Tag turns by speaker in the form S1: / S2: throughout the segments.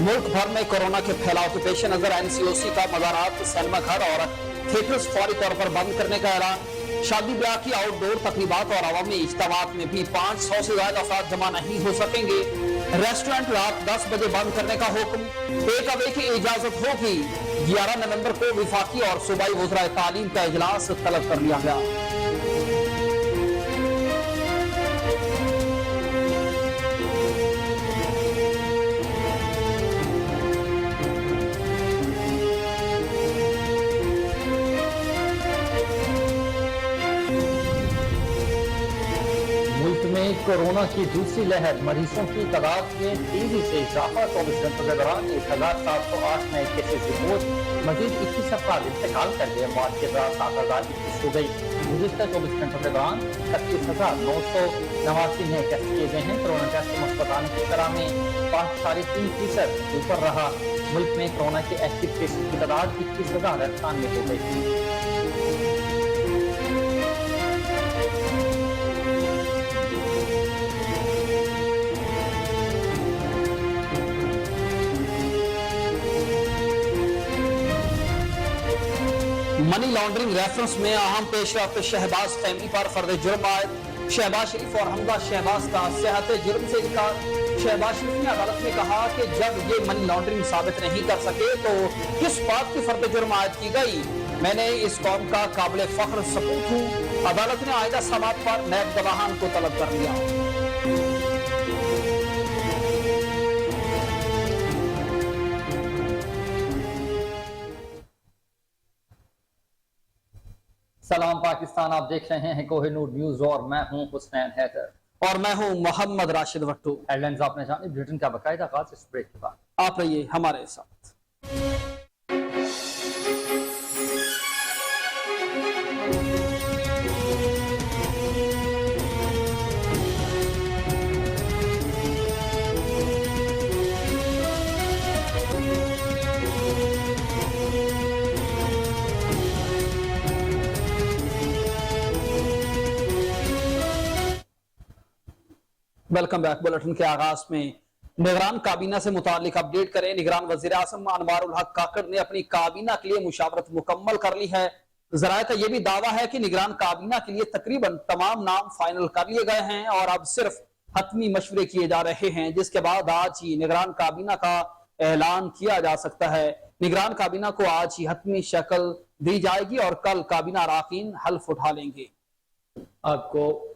S1: मुल्क भर में कोरोना के फैलाव के पेश नजर एनसीओसी का मज़ारात, सिनेमा घर और थिएटर्स फौरी तौर पर बंद करने का ऐलान। शादी ब्याह की आउटडोर तकरीबात और अवामी इज्तिमात में भी 500 से ज्यादा अफराद जमा नहीं हो सकेंगे। रेस्टोरेंट रात 10 बजे बंद करने का हुक्म। टेक अवे की इजाजत होगी। 11 नवंबर को विफाकी और सूबाई वज़राए तालीम का इजलास तलब कर लिया गया।
S2: कोरोना की दूसरी लहर, मरीजों की तादाद में तेजी से इजाफा। 24 घंटों के दौरान 1708 नए केसेज रिपोर्ट। मजीद 21 अफराद इंतकाल कर गए। मौत के दौरान 7021 हो गई। गुज़िश्ता 24 घंटों के दौरान 31,989 नए टेस्ट किए गए हैं। कोरोना टेस्ट मुस्बत आने की शरह में 5.3% ऊपर रहा। मुल्क में कोरोना के एक्टिव केसेज की तादाद 21,098 हो गई।
S1: मनी लॉन्ड्रिंग रेफरेंस में अहम पेशरफ्त। शहबाज फैमिली पर फर्द जुर्म आयद। शहबाज शरीफ और हमदा शहबाज का सेहत जुर्म से इनकार। शहबाज शरीफ ने अदालत में कहा कि जब ये मनी लॉन्ड्रिंग साबित नहीं कर सके तो किस बात की फर्द जुर्म आयद की गई। मैंने इस कौम का काबिल फख्र सपूत हूँ। अदालत ने आइंदा समात पर नैब गवाहान को तलब कर लिया।
S2: सलाम पाकिस्तान, आप देख रहे हैं कोहिनूर न्यूज और मैं हूं हुसैन हैदर
S1: और मैं हूं मोहम्मद राशिद भट्टू।
S2: हेडलाइंस आपने जानी, ब्रिटेन का बाकायदा आगाज इस ब्रेक के बाद।
S1: आप रहिए हमारे साथ। Welcome back. बुलेटिन के आगाज में निगरान काबीना से मुतालिक अपडेट करें। निगरान वजीर आज़म अनवारुल हक काकड़ ने अपनी काबीना के लिए मुशावरत मुकम्मल कर ली है। जराये का यह भी दावा है कि निगरान काबीना के लिए तकरीबन तमाम नाम फाइनल कर लिए गए हैं और अब सिर्फ हतमी मशवरे किए जा रहे हैं, जिसके बाद आज ही निगरान काबीना का ऐलान किया जा सकता है। निगरान काबीना को आज ही हतमी शक्ल दी जाएगी और कल काबीना अरकान हल्फ उठा लेंगे।
S2: आपको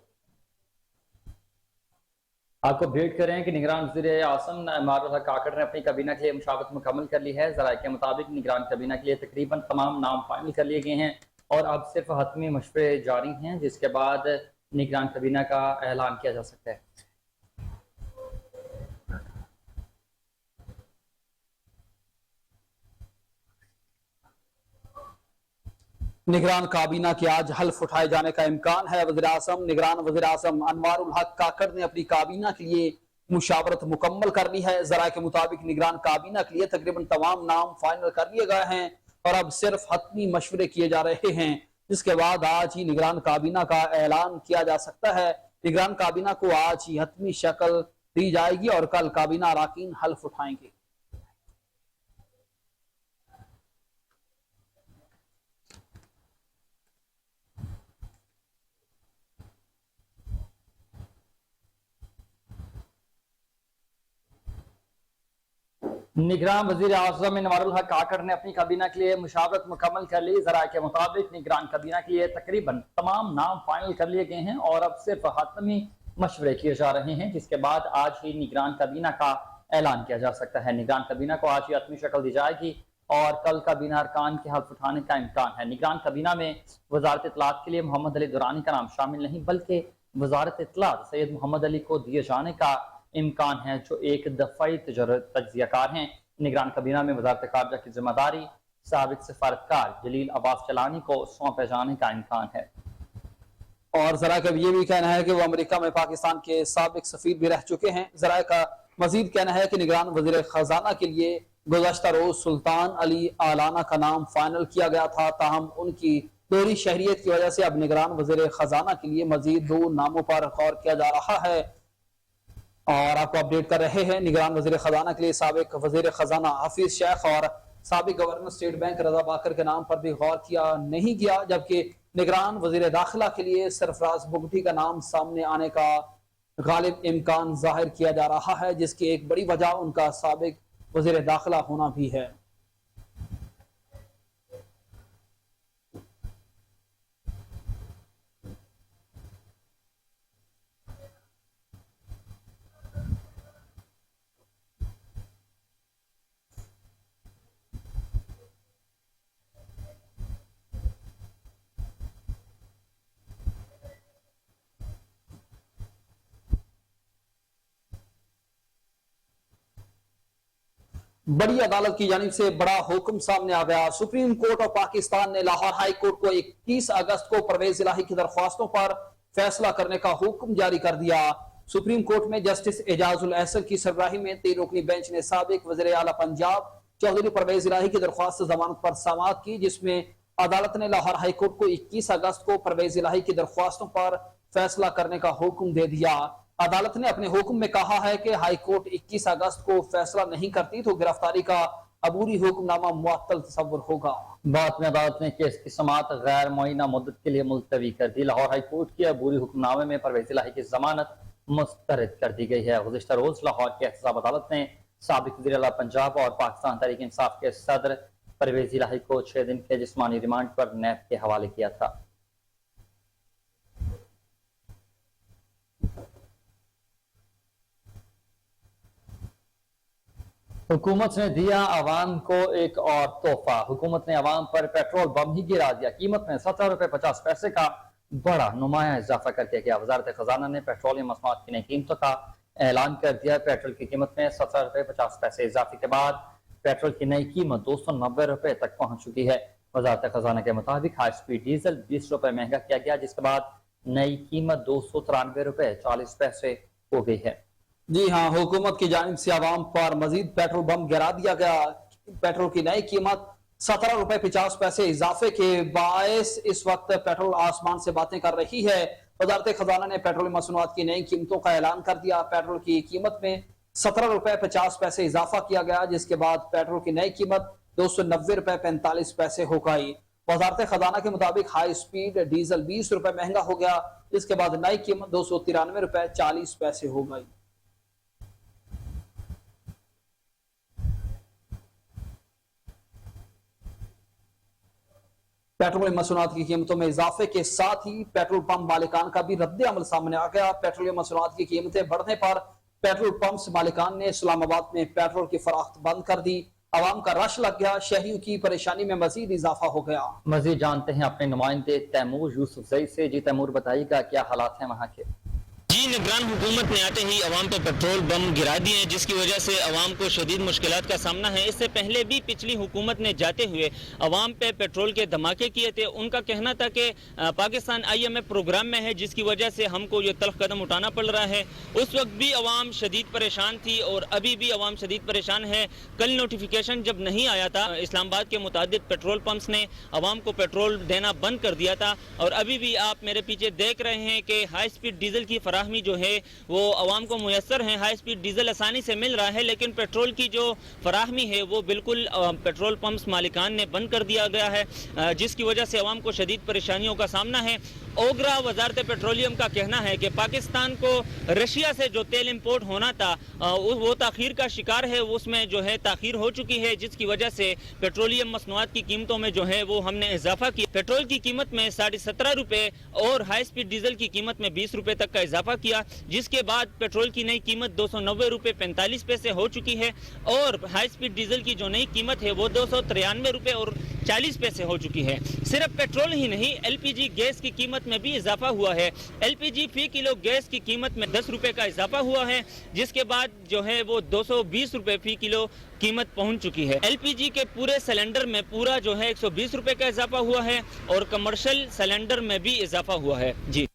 S2: अपडेट करें कि निगरान वज़ीर आज़म अनवारुल हक काकड़ ने अपनी काबीना के लिए मुशावरत मुकम्मल कर ली है। ज़राए के मुताबिक निगरान काबीना के लिए तकरीबन तमाम नाम फाइनल कर लिए गए हैं और अब सिर्फ हतमी मशवरे जारी हैं, जिसके बाद निगरान काबीना का ऐलान किया जा सकता है।
S1: निगरान काबीना के आज हल्फ उठाए जाने का इम्कान है। निगरान वज़ीर आज़म अनवारुल हक काकड़ ने अपनी काबीना के लिए मुशावरत मुकम्मल कर ली है। ज़राए के मुताबिक निगरान काबीना के लिए तकरीबन तमाम नाम फाइनल कर लिए गए हैं और अब सिर्फ हतमी मशवरे किए जा रहे हैं, जिसके बाद आज ही निगरान काबीना का ऐलान किया जा सकता है। निगरान काबीना को आज ही हतमी शक्ल दी जाएगी और कल काबीना अरकान हल्फ उठाएंगे।
S2: निगरान वज़ीर आज़म अनवारुल हक काकड़ ने अपनी काबीना के लिए मुशावरत मुकम्मल कर ली। ज़राए के मुताबिक निगरान काबीना के लिए तकरीबन तमाम नाम फाइनल कर लिए गए हैं और अब सिर्फ हतमी मशवरे किए जा रहे हैं, जिसके बाद आज ही निगरान काबीना का ऐलान किया जा सकता है। निगरान काबीना को आज ही हतमी शक्ल दी जाएगी और कल काबीना अरकान के हल्फ उठाने का इम्कान है। निगरान काबीना में वजारत इत्तलात के लिए मोहम्मद अली दुरानी का नाम शामिल नहीं, बल्कि वजारत इत्तलात सैयद मोहम्मद अली को दिए जाने का इम्कान है, जो एक दफाई तज्जियाकार हैं। निगरान काबीना में वजारत खारजा की जिम्मेदारी साबिक सफारतकार जलील अब्बास चलानी को सौंपे जाने का इम्कान है।
S1: और जरा का ये भी कहना है कि वो अमेरिका में पाकिस्तान के साबिक सफीर भी रह चुके हैं। जरा का मजीद कहना है कि निगरान वजीर खजाना के लिए गुज़श्ता रोज सुल्तान अली आलाना का नाम फाइनल किया गया था, ताहम उनकी दोहरी शहरियत की वजह से अब निगरान वजीर खजाना के लिए मजीद 2 नामों पर गौर किया जा रहा है। और आपको अपडेट कर रहे हैं निगरान वजीर खजाना के लिए साबिक वजीर खजाना हफीज शेख और साबिक गवर्नर स्टेट बैंक रजा बाकर के नाम पर भी गौर किया नहीं गया, जबकि निगरान वजीर दाखिला के लिए सरफराज बुगटी का नाम सामने आने का गालिब इम्कान जाहिर किया जा रहा है, जिसकी एक बड़ी वजह उनका साबिक वजीर दाखिला होना भी है। बड़ी अदालत की जानिब से बड़ा हुक्म सामने आ गया। सुप्रीम कोर्ट ऑफ पाकिस्तान ने लाहौर हाई कोर्ट को 21 अगस्त को परवेज इलाही की दरख्वास्तों पर फैसला करने का हुक्म जारी कर दिया। सुप्रीम कोर्ट में जस्टिस एजाजुल एहसन की सरबराही में 3 रुकनी बेंच ने साबिक वज़ीर आला पंजाब चौधरी परवेज इलाही की दरख्वास्त जमानत पर समाअत की, जिसमें अदालत ने लाहौर हाई कोर्ट को 21 अगस्त को परवेज इलाही की दरख्वास्तों पर फैसला करने का हुक्म दे दिया। अदालत ने अपने हुक्म में कहा है कि हाई कोर्ट 21 अगस्त को फैसला नहीं करती तो गिरफ्तारी का अबूरी हुक्मनामा मुअत्तल तस्वुर होगा।
S2: बाद में अदालत ने केस की समाअत गैर मुअय्यना मुद्दत के लिए मुलतवी कर दी। लाहौर हाई कोर्ट के अबूरी हुक्मनामे में परवेज इलाही की जमानत मुस्तरद कर दी गई है। गुज़िश्ता रोज लाहौर की एहतसाब अदालत ने साबिक वज़ीर आला पंजाब और पाकिस्तान तहरीक इंसाफ के सदर परवेज इलाही को 6 दिन के जिस्मानी रिमांड पर नैब के हवाले किया था। हुकूमत ने दिया अवाम को एक और तोहफा। हुकूमत ने अवाम पर पेट्रोल बम ही गिरा दिया। कीमत में 17 रुपए 50 पैसे का बड़ा नुमाया इजाफा कर दिया गया। वजारत खजाना ने पेट्रोलियम मसनूआत की नई कीमतों का ऐलान कर दिया। पेट्रोल की कीमत में 17 रुपए 50 पैसे इजाफे के बाद पेट्रोल की नई कीमत 290 रुपए तक पहुंच चुकी है। वजारत खजाना के मुताबिक हाई स्पीड डीजल 20 रुपए महंगा किया गया, जिसके बाद नई कीमत 293 रुपए 40 पैसे हो गई है।
S1: जी हाँ, हुकूमत की जानिब से आवाम पर मजीद पेट्रोल बम गिरा दिया गया। पेट्रोल की नई कीमत 17 रुपए 50 पैसे इजाफे के बायस इस वक्त पेट्रोल आसमान से बातें कर रही है। वजारत खजाना ने पेट्रोल मसनूआत की नई कीमतों का ऐलान कर दिया। पेट्रोल की कीमत में 17 रुपए 50 पैसे इजाफा किया गया, जिसके बाद पेट्रोल की नई कीमत 290 रुपए 45 पैसे हो गई। वजारत खजाना के मुताबिक हाई स्पीड डीजल 20 रुपए महंगा हो गया, जिसके बाद नई कीमत 293 रुपए 40 पैसे हो गई। पेट्रोलियम मसनूआत की कीमतों में इजाफे के साथ ही पेट्रोल पंप मालिकान का भी रद्द अमल सामने आ गया। पेट्रोलियम मसनूआत की कीमतें बढ़ने पर पेट्रोल पंप मालिकान ने इस्लामाबाद में पेट्रोल की फराख्त बंद कर दी। आवाम का रश लग गया। शहरियों की परेशानी में मजीद इजाफा हो गया।
S2: मजीद जानते हैं अपने नुमाइंदे तैमूर यूसुफजई से। जी तैमूर, बताइएगा क्या हालात हैं वहाँ के?
S3: जी, निगरान हुकूमत ने आते ही अवाम पर पेट्रोल बम गिरा दिए हैं, जिसकी वजह से अवाम को शदीद मुश्किलात का सामना है। इससे पहले भी पिछली हुकूमत ने जाते हुए अवाम पे पेट्रोल के धमाके किए थे। उनका कहना था कि पाकिस्तान IMF प्रोग्राम में है, जिसकी वजह से हमको ये तल्ख कदम उठाना पड़ रहा है। उस वक्त भी अवाम शदीद परेशान थी और अभी भी अवाम शदीद परेशान है। कल नोटिफिकेशन जब नहीं आया था, इस्लामाबाद के मुतादिद पेट्रोल पंप्स ने अवाम को पेट्रोल देना बंद कर दिया था और अभी भी आप मेरे पीछे देख रहे हैं कि हाई स्पीड डीजल की फराहमी जो है वो अवाम को मुयसर है। हाई स्पीड डीजल आसानी से मिल रहा है, लेकिन पेट्रोल की जो फराहमी है वो बिल्कुल पेट्रोल पंप्स मालिकान ने बंद कर दिया गया है, जिसकी वजह से अवाम को शदीद परेशानियों का सामना है। ओगरा वजारत पेट्रोलियम का कहना है कि पाकिस्तान को रशिया से जो तेल इंपोर्ट होना था वो ताखीर का शिकार है, उसमें जो है ताखीर हो चुकी है, जिसकी वजह से पेट्रोलियम मसनूआत की कीमतों में जो है वो हमने इजाफा किया। पेट्रोल की कीमत में 17.5 रुपए और हाई स्पीड डीजल की कीमत में 20 रुपए तक का इजाफा किया, जिसके बाद पेट्रोल की नई कीमत 290 रुपए 45 पैसे हो चुकी है और हाई स्पीड डीजल की जो नई कीमत है वो 293 रुपए और 40 पैसे हो चुकी है। सिर्फ पेट्रोल ही नहीं, LPG गैस की कीमत में भी इजाफा हुआ है। LPG फी किलो गैस की कीमत में 10 रुपए का इजाफा हुआ है, जिसके बाद जो है वो 220 रुपए फी किलो कीमत पहुंच चुकी है। LPG के पूरे सिलेंडर में पूरा जो है 120 रुपए का इजाफा हुआ है और कमर्शियल सिलेंडर में भी इजाफा हुआ है। जी,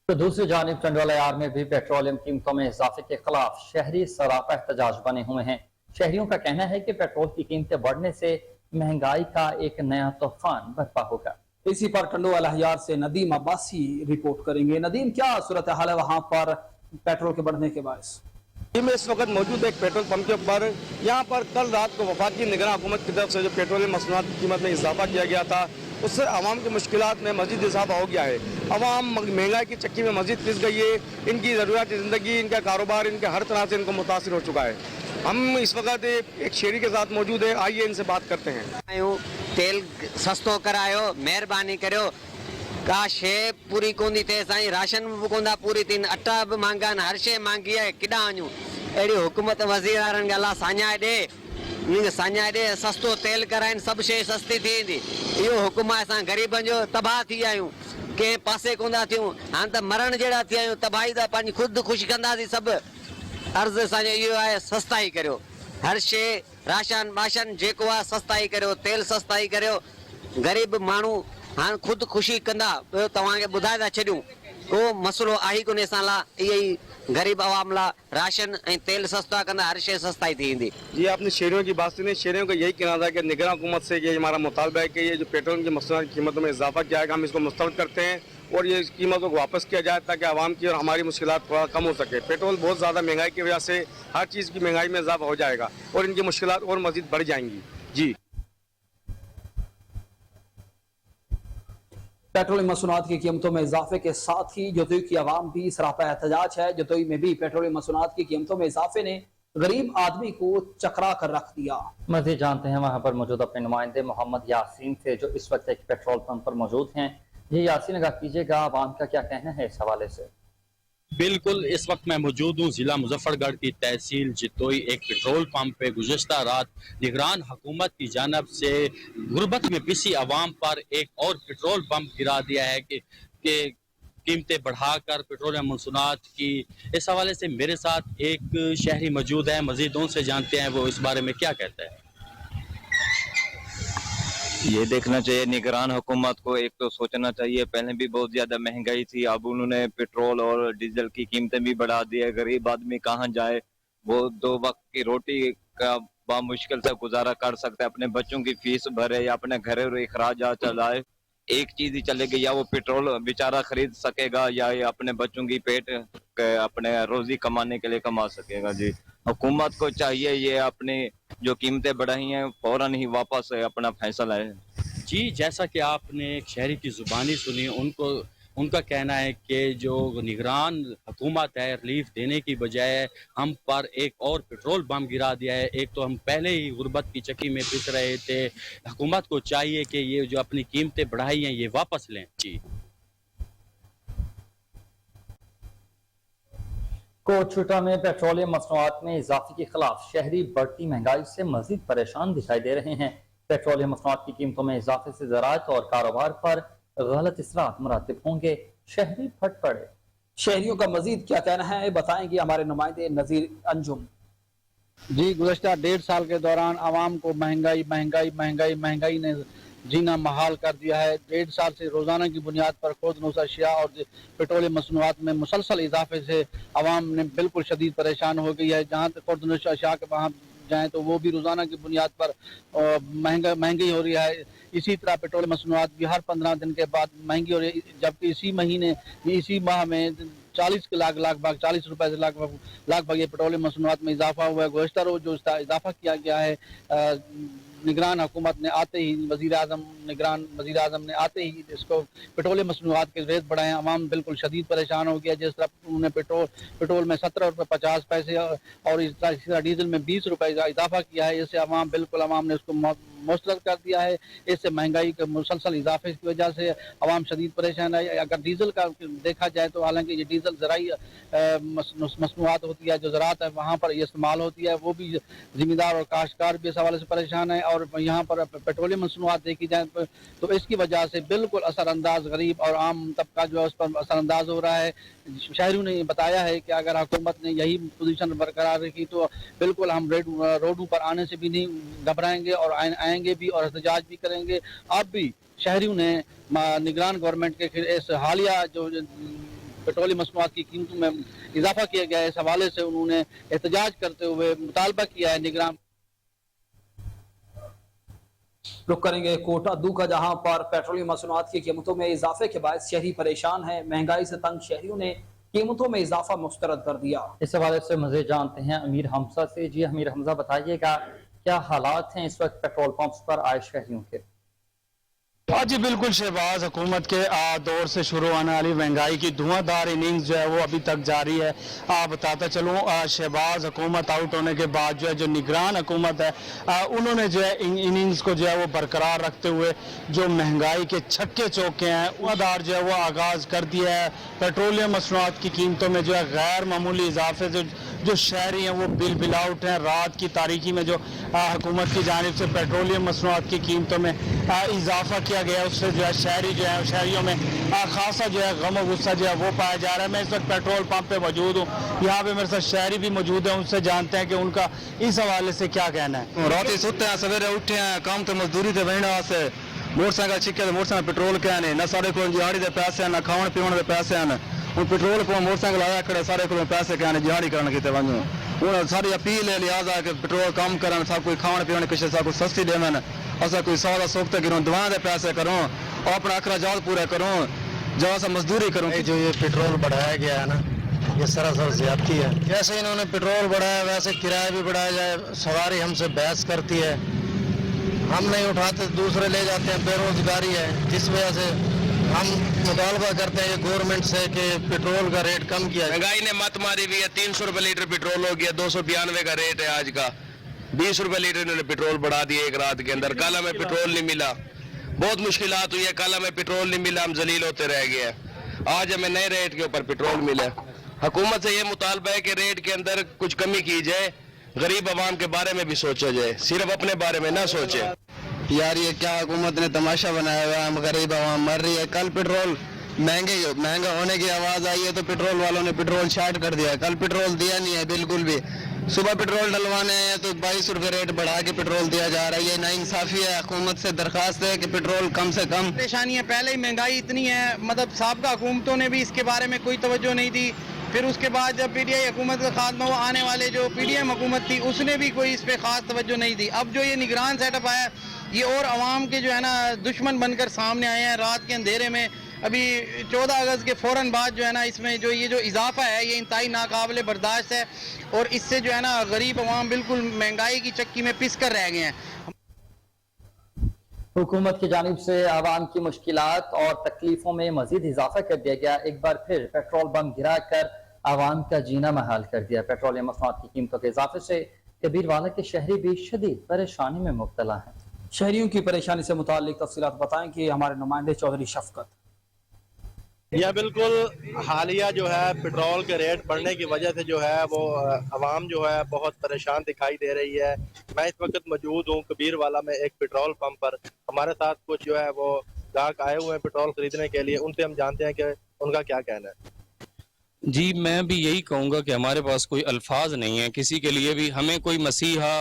S2: तो दूसरी जानिब चंडोला यार में भी पेट्रोलियम कीमतों में इजाफे के खिलाफ शहरी सरापा एहतजाज बने हुए हैं। शहरियों का कहना है कि पेट्रोल की कीमतें बढ़ने से महंगाई का एक नया तूफान बर्पा होगा।
S1: इसी पर टंडोवाल हयार से नदीम अब्बासी रिपोर्ट करेंगे। नदीम, क्या सूरत हाल है वहां पर पेट्रोल के बढ़ने के बायस?
S4: मैं इस वक्त मौजूद एक पेट्रोल पंप के ऊपर। यहाँ पर कल रात को वफाकी निगरान हुकूमत की तरफ से जो पेट्रोलियम मसनूआत की कीमत में इजाफा किया गया था, उससे आवाम की मुश्किलात में मजीद इजाफा हो गया है। आवाम महंगाई की चक्की में मजीद पिस गई है। इनकी ज़रूरियात ज़िंदगी, इनका कारोबार, इनके हर तरह से इनको मुतासिर हो चुका है। हम इस वक्त एक शेरी के साथ मौजूद है, आइए इनसे बात करते हैं।
S5: तेल सस्तो करायो, मेहरबानी करो। का शे पूरी कोनी थे साईं, राशन भी कोंदा पूरी थीन, अटा भी महंगा न, हर शे महंगी है। किॾा वञूं? अहिड़ी हुकूमत वज़ीरनि खे अलाह साञाए ॾे, साञाए ॾे, सस्तो तेल कराइनि, सभु शइ सस्ती थी वेंदी। इहो हुकुम आहे, असां ग़रीबनि जो तबाह थी विया आहियूं, कंहिं पासे कोन था थियूं। हाणे त मरण जहिड़ा थी विया आहियूं, तबाही त पंहिंजी ख़ुदि ख़ुशि कंदासीं सभु। अर्ज़ु असांजो इहो आहे, सस्ताई करियो, हर शइ राशन वाशन जेको आहे सस्ताई करियो, तेल सस्ताई करियो। ग़रीब माण्हू हाणे ख़ुदि ख़ुशी कंदा। ॿियो तव्हांखे ॿुधाए था छॾियूं, को मसइलो आहे कोन्हे असां लाइ। इहे ई गरीब आवाम लाइ राशन ऐं तेल सस्ता कंदा, हर शइ सस्ताई थी वेंदी।
S4: ये आपने शहरियों की बात सुनी। शहरियों का यही कहना था कि निगरान हुकूमत से ये हमारा मुतालबा है कि ये जो पेट्रोल की मसनूआत की कीमतों में इजाफा किया है, हम इसको मुस्तरद करते हैं और ये कीमतों को वापस किया जाए ताकि आवाम की और हमारी मुश्किलात थोड़ा कम हो सके। पेट्रोल बहुत ज़्यादा महंगाई की वजह से हर चीज़ की महंगाई में इजाफा हो जाएगा और इनकी मुश्किलात और मज़ीद बढ़ जाएंगी। जी,
S1: पेट्रोलियम मसनूआत की कीमतों में इजाफे के साथ ही जदोई की आवाम भी सरापा एहतजाज है। जदोई में भी पेट्रोलियम मसनूआत की कीमतों में इजाफे ने गरीब आदमी को चकरा कर रख दिया।
S2: मज़ीद जानते हैं वहां पर मौजूद अपने नुमाइंदे मोहम्मद यासीन से, जो इस वक्त एक पेट्रोल पंप पर मौजूद हैं। ये यासीन, अगर कीजिएगा आवाम का क्या कहना है इस हवाले से?
S6: बिल्कुल, इस वक्त मैं मौजूद हूँ जिला मुजफ्फरगढ़ की तहसील जितोई एक पेट्रोल पंप पे। गुज़िश्ता रात निगरान हुकूमत की जानब से गुर्बत में पिसी आवाम पर एक और पेट्रोल पंप गिरा दिया है कि कीमतें बढ़ाकर पेट्रोलियम मसनूआत की। इस हवाले से मेरे साथ एक शहरी मौजूद है, मज़ीद उनसे जानते हैं वो इस बारे में क्या कहता है।
S7: ये देखना चाहिए निगरान हुकूमत को, एक तो सोचना चाहिए, पहले भी बहुत ज्यादा महंगाई थी, अब उन्होंने पेट्रोल और डीजल की कीमतें भी बढ़ा दी है। गरीब आदमी कहाँ जाए, वो 2 वक्त की रोटी का बामुश्किल से गुजारा कर सकता है, अपने बच्चों की फीस भरे या अपने घरेलू अखराजात चलाए। एक चीज ही चलेगी, या वो पेट्रोल बेचारा खरीद सकेगा या ये अपने बच्चों की पेट अपने रोजी कमाने के लिए कमा सकेगा। जी, हुकूमत को चाहिए ये अपनी जो कीमतें बढ़ाई हैं फौरन ही वापस अपना फैसला है।
S6: जी, जैसा कि आपने एक शहरी की जुबानी सुनी, उनका कहना है कि जो निगरान हुकूमत है रिलीफ देने की बजाय हम पर एक और पेट्रोल पंप गिरा दिया है। एक तो हम पहले ही गुर्बत की चक्की में पिस रहे थे, हुकूमत को चाहिए कि ये जो अपनी कीमतें बढ़ाई हैं ये वापस लें। जी,
S2: कोटशुटा में पेट्रोलियम मसनूआत में इजाफे के खिलाफ शहरी बढ़ती महंगाई से मजीद परेशान दिखाई दे रहे हैं। पेट्रोलियम मसनूआत की कीमतों में इजाफे से ज़राअत और कारोबार पर गलत असरात मुरातिब होंगे, शहरी फट पड़े।
S1: शहरियों का मजीद क्या कहना है बताएंगे हमारे नुमाइंदे नजीर अंजुम।
S8: जी, गुज़श्ता 1.5 साल के दौरान आवाम को महंगाई महंगाई महंगाई महंगाई ने जीना महाल कर दिया है। 1.5 साल से रोज़ाना की बुनियाद पर खुर्दनोश अशिया और पेट्रोलियम मसनूआत में मुसलसल इजाफे से आवाम ने बिल्कुल शदीद परेशान हो गई है। जहाँ तक खुर्दनोश अशिया के वहाँ जाएँ तो वो भी रोज़ाना की बुनियाद पर महंगी हो रही है। इसी तरह पेट्रोलियम मसनूआत भी हर 15 दिन के बाद महंगी हो रही है, जबकि इसी माह में 40 के लगभग 40 रुपए से लगभग ये पेट्रोलियम मसनूआत में इजाफा हुआ है। गुज़श्ता रोज जो इजाफा किया गया है, निगरान हुकूमत ने आते ही निगरान वज़ीर आज़म ने आते ही इसको पेट्रोलियम मसनूआत के रेट बढ़ाए। अवाम बिल्कुल शदीद परेशान हो गया। जिस तरह उन्होंने पेट्रोल में 17 रुपये 50 पैसे और इस तरह डीजल में 20 रुपये का इजाफा किया है। इससे अवाम ने उसको मुस्तरद कर दिया है। इससे महंगाई के मुसलसल इजाफे की वजह से अवाम शदीद परेशान है। अगर डीजल का देखा जाए तो हालांकि ये डीजल ज़राई मसनूआत होती है, जो ज़राअत है वहाँ पर ये इस्तेमाल होती है, वो भी ज़िम्मेदार और काश्तकार भी इस हवाले से परेशान है। और यहाँ पर पेट्रोलियम मसनूआत देखी जाए तो इसकी वजह से बिल्कुल असरअंदाज गरीब और आम तबका जो है उस पर असरअंदाज हो रहा है। शहरियों ने बताया है कि अगर हुकूमत ने यही पोजीशन बरकरार रखी तो बिल्कुल हम रोडों पर आने से भी नहीं घबराएंगे और आएंगे भी और एहतजाज भी करेंगे। अब भी शहरियों ने निगरान गवर्नमेंट के इस हालिया जो पेट्रोलियम मसनूआत की कीमतों में इजाफा किया गया है, इस हवाले से उन्होंने एहतजाज करते हुए मुतालबा किया है निगरान
S1: रुक करेंगे कोटा दू का, जहां पर पेट्रोलियम मसनूआत की कीमतों में इजाफे के बायस शहरी परेशान है। महंगाई से तंग शहरियों ने कीमतों में इजाफा मुस्तरद कर दिया।
S2: इस हवाले से मज़ीद जानते हैं अमीर हमजा से। जी अमीर हमजा, बताइएगा क्या हालात हैं इस वक्त पेट्रोल पंप्स पर आए शहरियों के?
S9: हाँ जी बिल्कुल शहबाज, हुकूमत के दौर से शुरू होने वाली महंगाई की धुआंधार इनिंग्स जो है वो अभी तक जारी है। बताता चलूँ शहबाज, हुकूमत आउट होने के बाद जो है जो निगरान हुकूमत है उन्होंने जो है इन इनिंग्स को जो है वो बरकरार रखते हुए जो महंगाई के छक्के चौके हैं धुआंधार जो है वो आगाज़ कर दिया है। पेट्रोलियम मसनूआत की कीमतों में जो है गैर मामूली इजाफे से जो शहरी हैं वो बिल बिल आउट हैं। रात की तारीकी में जो हुकूमत की जानिब से पेट्रोलियम मसनूआत की कीमतों में इजाफा किया गया, उससे जो है शहरी जो है शहरियों में खासा जो है गम और गुस्सा जो है वो पाया जा रहा है। मैं इस वक्त पेट्रोल पंप पे मौजूद हूँ, यहाँ पे मेरे साथ शहरी भी मौजूद है, उनसे जानते हैं कि उनका इस हवाले से क्या कहना है।
S4: रात ही सोते हैं, सवेरे उठे हैं, काम तो मजदूरी से बहने वास्ते मोटरसाइकिल छिके तो मोटरसाइकिल पेट्रोल के ने ना साढ़े को दिहाड़ी के पैसे हैं ना खाने पीने के पैसे हैं। हूँ पेट्रोल को मोटरसाइकिल आया खड़े सारे को पैसे कहने दिहाड़ी करने की वजू हूँ सारी अपील है लिहाजा कि पेट्रोल कम करन, सब कोई खाने पीने किसी सब कुछ सस्ती देवन, असा कोई सौ का सोखते गिरो दवा के पैसे करूँ और अपना अखराजात पूरे करूँ, जहाँ से मजदूरी करूँ।
S10: जो ये पेट्रोल बढ़ाया गया है ना, ये सरासर ज्यादती है। जैसे इन्होंने पेट्रोल बढ़ाया वैसे किराया भी बढ़ाया जाए। सवारी हमसे बहस करती है, हम नहीं उठाते, दूसरे ले जाते हैं, बेरोजगारी है, जिस वजह से हम मुतालबा करते हैं गवर्नमेंट से कि पेट्रोल का रेट कम किया।
S4: महंगाई ने मत मारी हुई है, 300 रुपए लीटर पेट्रोल हो गया, 292 का रेट है आज का, 20 रुपए लीटर इन्होंने पेट्रोल बढ़ा दिए एक रात के अंदर। कल हमें पेट्रोल नहीं मिला, बहुत मुश्किलात हुई है, कल हमें पेट्रोल नहीं मिला, हम जलील होते रह गए हैं। आज हमें नए रेट के ऊपर पेट्रोल मिला। हुकूमत से ये मुतालबा है कि रेट के अंदर कुछ कमी की जाए, गरीब आवाम के बारे में भी सोचा जाए, सिर्फ अपने बारे में ना सोचे।
S10: यार ये क्या हुकूमत ने तमाशा बनाया हुआ है, हम गरीब आवाम मर रही है। कल पेट्रोल महंगा होने की आवाज आई है तो पेट्रोल वालों ने पेट्रोल शार्ट कर दिया, कल पेट्रोल दिया नहीं है बिल्कुल भी। सुबह पेट्रोल डलवाने हैं तो 22 रुपए रेट बढ़ा के पेट्रोल दिया जा रहा है, ये नाइंसाफी है। हुकूमत से दरखास्त है कि पेट्रोल कम से कम।
S11: परेशानी है, पहले ही महंगाई इतनी है, मतलब साबिका हुकूमतों ने भी इसके बारे में कोई तवज्जो नहीं दी। फिर उसके बाद जब पीडीआई हुकूमत का खात्मा हुआ, आने वाले जो पीडीएम हुकूमत थी उसने भी कोई इस पर खास तवज्जो नहीं दी। अब जो ये निगरान सेटअप आया, ये और अवाम के जो है ना दुश्मन बनकर सामने आए हैं रात के अंधेरे में। अभी 14 अगस्त के फौरन बाद जो है ना इसमें जो ये जो इजाफा है ये इंतहाई नाकाबिले बर्दाश्त है, और इससे जो है ना गरीब अवाम बिल्कुल महंगाई की चक्की में पिस कर रह गए हैं।
S2: हुकूमत की जानिब से आवाम की मुश्किलात और तकलीफों में मजीद इजाफा कर दिया गया। एक बार फिर पेट्रोल बम गिरा कर आवाम का जीना महाल कर दिया। पेट्रोलियम मसनूआत की कीमतों के इजाफे से कबीरवाला के शहरी भी शदीद परेशानी में मुब्तला हैं।
S1: शहरियों की परेशानी से मुताल्लिक तफसीलात बताएं कि हमारे नुमाइंदे चौधरी शफकत।
S12: या बिल्कुल हालिया जो है पेट्रोल के रेट बढ़ने की वजह से जो है वो आवाम जो है बहुत परेशान दिखाई दे रही है। मैं इस वक्त मौजूद हूँ कबीरवाला में एक पेट्रोल पंप पर। हमारे साथ कुछ जो है वो ग्राहक आए हुए हैं पेट्रोल खरीदने के लिए, उनसे हम जानते हैं कि उनका क्या कहना है।
S13: जी मैं भी यही कहूँगा कि हमारे पास कोई अल्फाज नहीं है किसी के लिए भी। हमें कोई मसीहा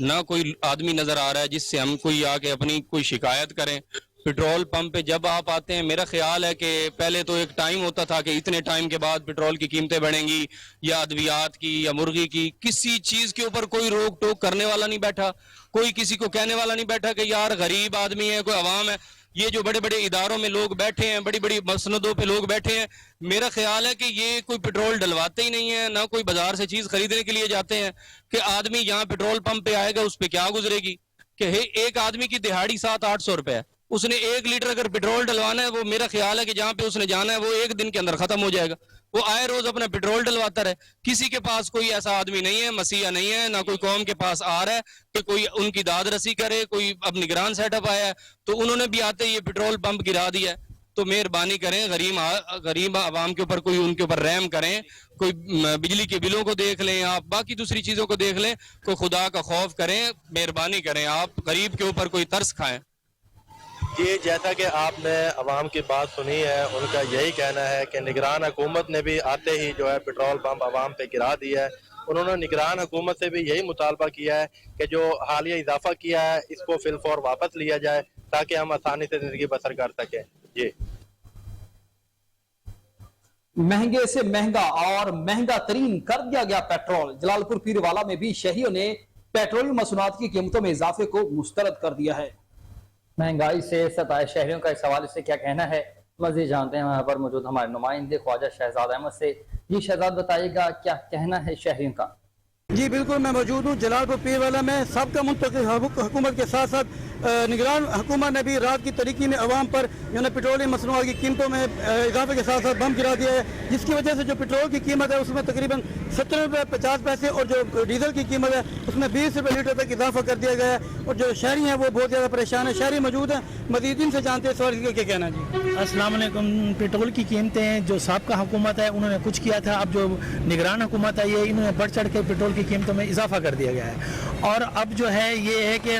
S13: ना कोई आदमी नजर आ रहा है जिससे हम कोई आके अपनी कोई शिकायत करें। पेट्रोल पंप पे जब आप आते हैं, मेरा ख्याल है कि पहले तो एक टाइम होता था कि इतने टाइम के बाद पेट्रोल की कीमतें बढ़ेंगी, या अद्वियात की या मुर्गी की, किसी चीज के ऊपर कोई रोक टोक करने वाला नहीं बैठा, कोई किसी को कहने वाला नहीं बैठा कि यार गरीब आदमी है, कोई अवाम है। ये जो बड़े बड़े इदारों में लोग बैठे हैं, बड़ी बड़ी मसनदों पे लोग बैठे हैं, मेरा ख्याल है कि ये कोई पेट्रोल डलवाते ही नहीं है, ना कोई बाजार से चीज खरीदने के लिए जाते हैं कि आदमी यहाँ पेट्रोल पंप पे आएगा उस पर क्या गुजरेगी। कि एक आदमी की दिहाड़ी 700-800 रुपए है, उसने 1 लीटर अगर पेट्रोल डलवाना है, वो मेरा ख्याल है कि जहाँ पे उसने जाना है वो 1 दिन के अंदर खत्म हो जाएगा। वो आए रोज अपना पेट्रोल डलवाता रहे। किसी के पास कोई ऐसा आदमी नहीं है, मसीहा नहीं है, ना कोई कौम के पास आ रहा है कि कोई उनकी दाद रसी करे। कोई अब निगरान सेटअप आया है तो उन्होंने भी आते ही ये पेट्रोल पंप गिरा दिया है। तो मेहरबानी करें, गरीब आवाम के ऊपर कोई उनके ऊपर रहम करें। कोई बिजली के बिलों को देख लें, आप बाकी दूसरी चीजों को देख लें, कोई खुदा का खौफ करें, मेहरबानी करें, आप गरीब के ऊपर कोई तरस खाएं।
S12: ये जैसा कि आपने अवाम की बात सुनी है, उनका यही कहना है कि निगरान हुकूमत ने भी आते ही जो है पेट्रोल पंप अवाम पे गिरा दिया है। उन्होंने निगरान हुकूमत से भी यही मुतालबा किया है कि जो हालिया इजाफा किया है इसको फिलफौर वापस लिया जाए ताकि हम आसानी से जिंदगी बसर कर सकें। जी
S1: महंगे से महंगा और महंगा तरीन कर दिया गया पेट्रोल। जलालपुर पीरवाला में भी शहरियों ने पेट्रोलियम मसनूआत की कीमतों में इजाफे को मुस्तरद कर दिया है।
S2: महंगाई से सताए शहरियों का इस हवाले से क्या कहना है, मजीद जानते हैं वहाँ पर मौजूद हमारे नुमाइंदे ख्वाजा शहजाद अहमद से। जी शहजाद, बताइएगा क्या कहना है शहरियों का।
S8: जी बिल्कुल, मैं मौजूद हूँ जलालपुर पीरवाला में। सबका मुंतखब हुकूमत के साथ साथ निगरान हुकूमत ने भी रात की तरीकी में अवाम पर जो है पेट्रोलियम मसनूआत की कीमतों में इजाफे के साथ साथ बम गिरा दिया है, जिसकी वजह से जो पेट्रोल की कीमत है उसमें तकरीबन 70 रुपये 50 पैसे और जो डीजल की कीमत है उसमें 20 रुपये लीटर तक इजाफा कर दिया गया है। और जो शहरी हैं वो बहुत ज़्यादा परेशान है। शहरी मौजूद हैं, मजीद इनसे जानते हैं सवाल क्या कहना है। जी
S9: अस्सलाम वालेकुम। पेट्रोल की कीमतें जो साबका हुकूमत है उन्होंने कुछ किया था, अब जो निगरान हुकूमत है ये इन्होंने बढ़ चढ़ के पेट्रोल की कीमतों में इजाफा कर दिया गया है। और अब जो है ये है कि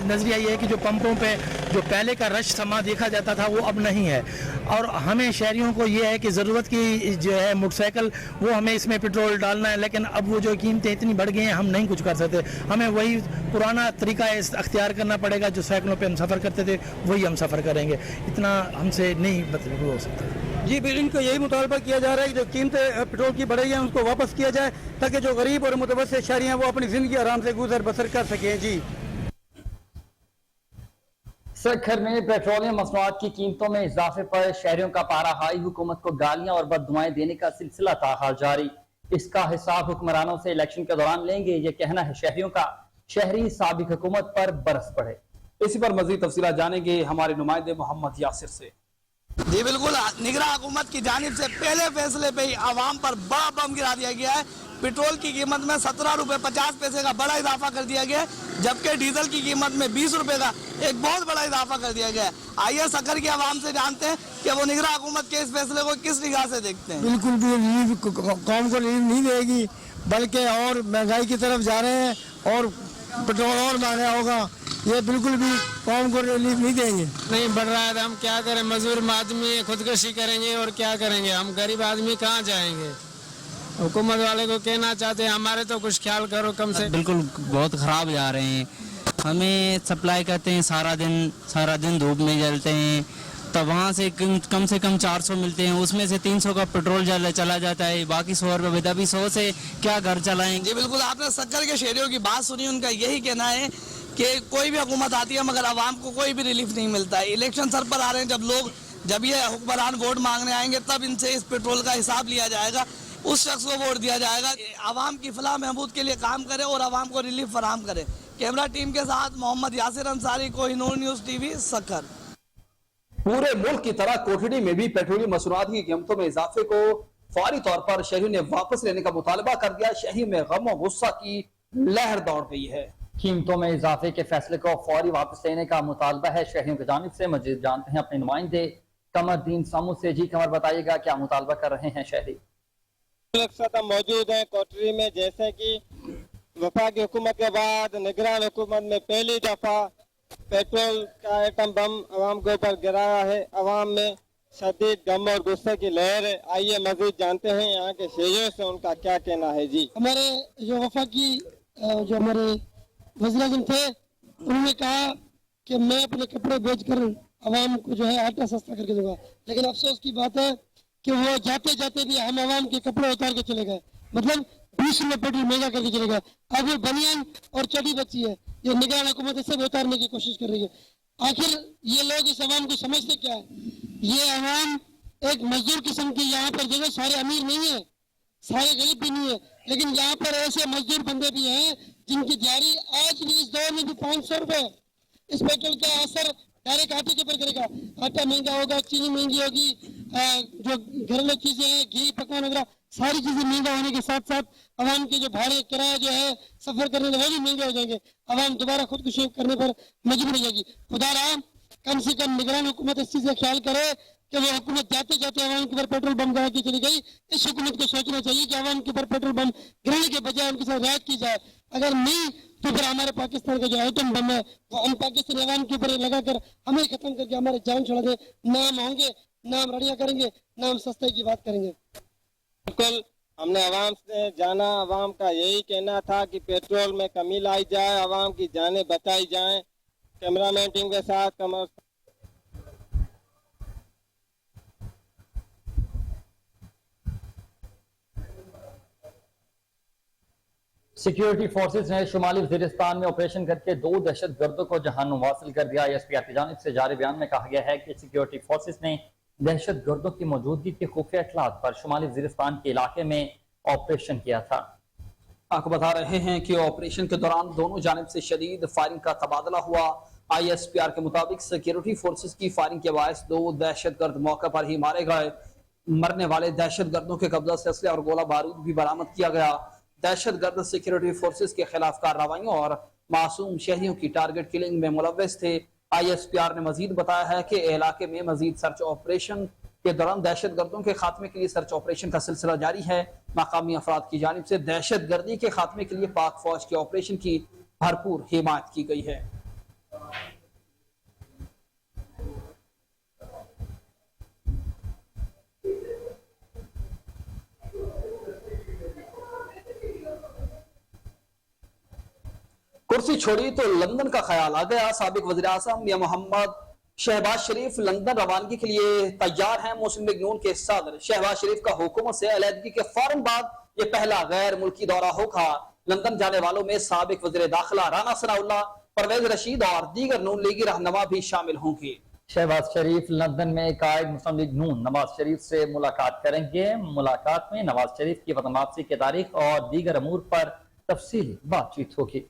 S9: नज़रिया ये है कि जो पंपों पे जो पहले का रश समा देखा जाता था वो अब नहीं है। और हमें शहरियों को ये है कि ज़रूरत की जो है मोटरसाइकिल वो हमें इसमें पेट्रोल डालना है, लेकिन अब वो जो कीमतें इतनी बढ़ गई हैं हम नहीं कुछ कर सकते। हमें वही पुराना तरीका अख्तियार करना पड़ेगा, जो साइकिलों पे हम सफ़र करते थे वही हम सफ़र करेंगे। इतना हमसे नहीं मतलब हो सकता।
S8: जी बिल इनको यही मुतालबा किया जा रहा है कि जो कीमतें पेट्रोल की बढ़ गई हैं उसको वापस किया जाए, ताकि जो गरीब और मुतवस्सित शहरी हैं वो अपनी ज़िंदगी आराम से गुजर बसर कर सकें। जी
S2: सखर में पेट्रोलियम मसनूआत की कीमतों में इजाफे पर शहरियों का पारा हाई, हुकूमत को गालियां और बददुआएं देने का सिलसिला ताहाल जारी। इसका हिसाब हुक्मरानों से इलेक्शन के दौरान लेंगे, ये कहना है शहरियों का। शहरी साबिक हुकूमत पर बरस पड़े।
S1: इसी पर मजीद तफसीलात जानेंगे हमारे नुमाइंदे मोहम्मद यासिर से।
S11: जी बिल्कुल, निगरान हुकूमत की जानिब से पहले फैसले पे ही आवाम पर बड़ा बम गिरा दिया गया है। पेट्रोल की कीमत में 17 रुपये 50 पैसे का बड़ा इजाफा कर दिया गया है, जबकि डीजल की कीमत में 20 रुपये का एक बहुत बड़ा इजाफा कर दिया गया है। आइए सकर की आवाम से जानते हैं कि वो निगरान हुकूमत के इस फैसले को किस निगाह से देखते हैं।
S10: बिल्कुल भी रिलीफ कौम को रिलीफ नहीं देगी, बल्कि और महंगाई की तरफ जा रहे हैं और पेट्रोल और महंगा होगा। ये बिल्कुल भी कौम को रिलीफ नहीं देंगे।
S14: नहीं बढ़ रहा है तो हम क्या करें, मजदूर आदमी खुदकुशी करेंगे और क्या करेंगे, हम गरीब आदमी कहाँ जाएंगे। हुकूमत वाले को कहना चाहते हैं हमारे तो कुछ ख्याल करो कम से।
S15: बिल्कुल बहुत ख़राब जा रहे हैं। हमें सप्लाई करते हैं सारा दिन धूप में जलते हैं, तो वहाँ से कम 400 मिलते हैं, उसमें से 300 का पेट्रोल चला जाता है, बाकी 100 रुपये। अभी 100 से क्या घर चलाएंगे।
S11: जी बिल्कुल, आपने सकर के शहरियों की बात सुनी। उनका यही कहना है कि कोई भी हुकूमत आती है मगर आवाम को कोई भी रिलीफ नहीं मिलता है। इलेक्शन सर पर आ रहे हैं, जब ये हुक्मरान वोट मांगने आएंगे तब इनसे इस पेट्रोल का हिसाब लिया जाएगा, उस शख्स को वोट दिया जाएगा। आवाम की फलाह महबूद के लिए काम करे और आवाम को रिलीफ फराहम करे। कैमरा टीम के साथ मोहम्मद यासिर अंसारी, कोहिनूर न्यूज़ टीवी, सकर।
S1: पूरे मुल्क की तरह कोठड़ी में भी पेट्रोलियम मसनूआत की कीमतों में इजाफे को फौरी तौर पर शहरियों ने वापस लेने का मुतालबा कर दिया। शहरियों में गम और गुस्सा की लहर दौड़ गई है।
S2: कीमतों में इजाफे के फैसले को फौरी वापस लेने का मुतालबा है शहरियों की जानिब से। मजीद जानते हैं अपने नुमाइंदे कमरदीन सामू से। जी कमर, बताइएगा क्या मुतालबा कर रहे हैं शहरी।
S14: मौजूद है कोटरी में, जैसे कि वफाकी हुकूमत के बाद निगरान हुकूमत में पहली दफा पेट्रोल का एटम बम आवाम के ऊपर गिराया है। आवाम में शदीद गम और गुस्से की लहर है। आइए मजीद जानते हैं यहाँ के शहरियों से उनका क्या कहना है। जी
S10: हमारे जो वफाकी जो हमारे वज़ीर-ए-आज़म थे उन्होंने कहा कि मैं अपने कपड़े बेचकर आवाम को जो है आटा सस्ता करके दूंगा, लेकिन अफसोस की बात है कि वो जाते जाते भी हम आवाम के कपड़े उतार के चले गए, मतलब 20 रुपये पेट्रोल महंगा करके चले गए। अब वो बनियान और चड्डी बची है, ये निगरान हुकूमत इसे भी उतारने की कोशिश कर रही है। आखिर ये लोग इस आवाम को समझते क्या है? ये आवाम एक मजदूर किस्म की यहाँ पर जगह, सारे अमीर नहीं है, सारे गरीब भी नहीं है, लेकिन यहाँ पर ऐसे मजदूर बंदे भी हैं जिनकी दिहाड़ी आज भी इस दौर में भी 500 रुपये। इस पेट्रोल का असर डायरेक्ट आटे के ऊपर करेगा। आटा महंगा होगा, चीनी महंगी होगी, जो घरेलू चीजें हैं, घी पकवान वगैरह सारी चीजें महंगा होने के साथ साथ आवाम के जो भाड़े किराया जो है सफर करने के वो भी महंगे हो जाएंगे। आवाम दोबारा खुदकुशी करने पर मजबूर हो जाएगी। खुदा रहा कम से कम निगरान हुकूमत इस चीज का ख्याल करे कि वो हुकूमत जाते जाते आवाम के ऊपर पेट्रोल बम गिरा के चली गई। इस हुकूमत को सोचना चाहिए कि आवाम के ऊपर पेट्रोल बम गिराने के बजाय उनके साथ रियायत की जाए। अगर नहीं तो फिर हमारे पाकिस्तान का जो आइटम बम है वो हम पाकिस्तानी आवाम के ऊपर लगाकर हमें खत्म करके हमारे जान छोड़ा दे। नाम होंगे, नाम रड़ियाँ करेंगे, नाम सस्ते की बात करेंगे।
S14: बिल्कुल, हमने आवाम से जाना, आवाम का यही कहना था कि पेट्रोल में कमी लाई जाए, आवाम की जानें बचाई जाएं। कैमरामैन टीम के साथ कमर।
S2: सिक्योरिटी फोर्सेज ने शुमाली वजीरिस्तान में ऑपरेशन करके 2 दहशतगर्दों को जहानुम हासिल कर दिया। ISPR की जानिब से जारी बयान में कहा गया है कि सिक्योरिटी फोर्सेज ने दहशतगर्दों की मौजूदगी के खुफिया इत्तलात पर शुमाली वजीरिस्तान के इलाके में ऑपरेशन किया था।
S1: आपको बता रहे हैं कि ऑपरेशन के दौरान दोनों जानिब से शदीद फायरिंग का तबादला हुआ। ISPR के मुताबिक सिक्योरिटी फोर्सेज की फायरिंग के बायस 2 दहशतगर्द मौके पर ही मारे गए। मरने वाले दहशतगर्दों के कब्जा से असले और गोला बारूद भी बरामद किया गया। दहशतगर्द सिक्योरिटी फोर्सेज के खिलाफ कार्रवाइयों और मासूम शहरियों की टारगेट किलिंग में मुलव्वस थे। ISPR ने मजीद बताया है कि इलाके में मजीद सर्च ऑपरेशन के दौरान दहशतगर्दों के खात्मे के लिए सर्च ऑपरेशन का सिलसिला जारी है। मकामी अफराद की जानिब से दहशतगर्दी के खात्मे के लिए पाक फौज के ऑपरेशन की भरपूर हिमायत की गई है। कुर्सी छोड़ी तो लंदन का ख्याल आ गया। साबिक वज़ीर आज़म मियां मोहम्मद शहबाज शरीफ लंदन रवानगी के लिए तैयार हैं। मुस्लिम लीग नून के सदर शहबाज शरीफ का हुकूमत से अलहदगी के फौरन बाद ये पहला गैर मुल्की दौरा होगा। लंदन जाने वालों में साबिक वज़ीर दाखिला राना सनाउल्लाह, परवेज रशीद और दीगर नून लीगी रहनुमा भी शामिल होंगे।
S2: शहबाज शरीफ लंदन में कायद मुस्लिम लीग नून नवाज शरीफ से मुलाकात करेंगे। मुलाकात में नवाज शरीफ की वतन वापसी की तारीख और दीगर अमूर पर तफसीली बातचीत होगी।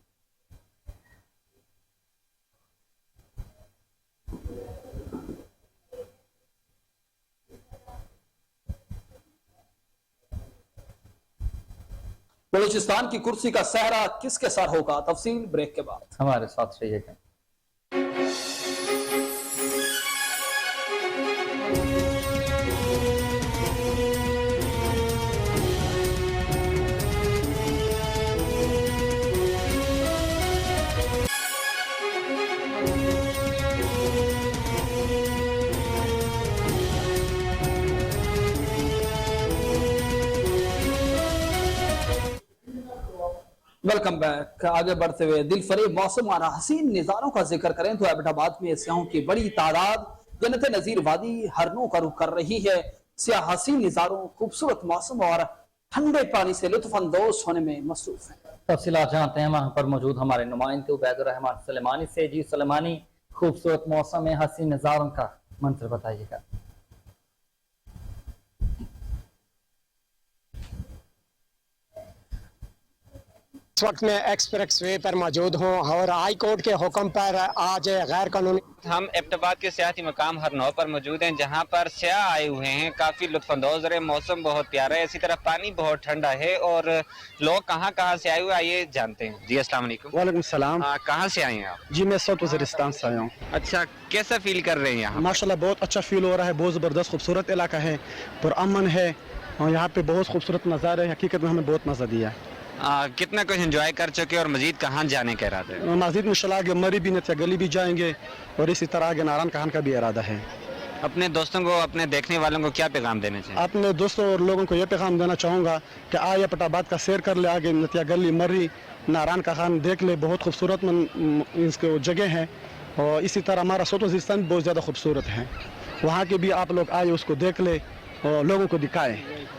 S1: बलूचिस्तान की कुर्सी का सहरा किसके सर होगा? तफसील ब्रेक के बाद।
S2: हमारे साथ रहिएगा।
S1: Welcome back. आगे बढ़ते हुए दिल फरेब मौसम और हसीन नज़ारों का जिक्र करें तो एबटाबाद में सियाहों की बड़ी तादाद जन्नत नज़ीर वादी हरनों का रुख कर रही है। सियाह हसीन नज़ारों, खूबसूरत मौसम और ठंडे पानी से लुत्फानंदोज होने में मसरूफ है।
S2: तफसीलात जानते हैं वहां पर मौजूद हमारे नुमाइंदे उबैदुर रहमान सलेमानी से। जी सलेमानी, खूबसूरत मौसम में हसीन नज़ारों का मंजर बताइएगा।
S16: इस वक्त मैं एक्सप्रेस वे पर मौजूद हूँ और हाई कोर्ट के हुक्म पर आज गैर कानूनी
S17: हम एबटाबाद के सियाती मकाम हरनौ पर मौजूद हैं, जहाँ पर सियाह आए हुए हैं। काफ़ी लुत्फानंदोज रहे, मौसम बहुत प्यारा है, इसी तरह पानी बहुत ठंडा है और लोग कहाँ से आए हुए आइए जानते हैं। जी अस्सलाम वालेकुम।
S16: वालेकुम सलाम।
S17: कहाँ से आए हैं आप?
S16: जी मैं साउथ वज़ीरिस्तान से आया हूँ।
S17: अच्छा, कैसा फील कर रहे हैं यहाँ?
S16: माशाल्लाह बहुत अच्छा फील हो रहा है। बहुत ज़बरदस्त खूबसूरत इलाका है, पुरअमन है और यहाँ पे बहुत खूबसूरत नज़ारे हैं। हकीकत में हमें बहुत मज़ा दिया।
S17: कितना कुछ एंजॉय कर चुके और मजीद कहाँ जाने का इरादा है?
S16: मजीद इंशाल्लाह आगे मरी भी नतिया गली भी जाएंगे और इसी तरह आगे नारायण कहान का भी इरादा है।
S17: अपने दोस्तों को, अपने देखने वालों को क्या पैगाम देने चाहिए?
S16: अपने दोस्तों और लोगों को ये पैगाम देना चाहूँगा कि आए एबटाबाद का सैर कर ले, आगे नतिया गली, मर्री, नारायण कहान देख ले। बहुत खूबसूरत इसके जगह है और इसी तरह हमारा साउथ वज़ीरिस्तान भी बहुत ज़्यादा खूबसूरत है। वहाँ के भी आप लोग आए, उसको देख ले और लोगों को दिखाएं।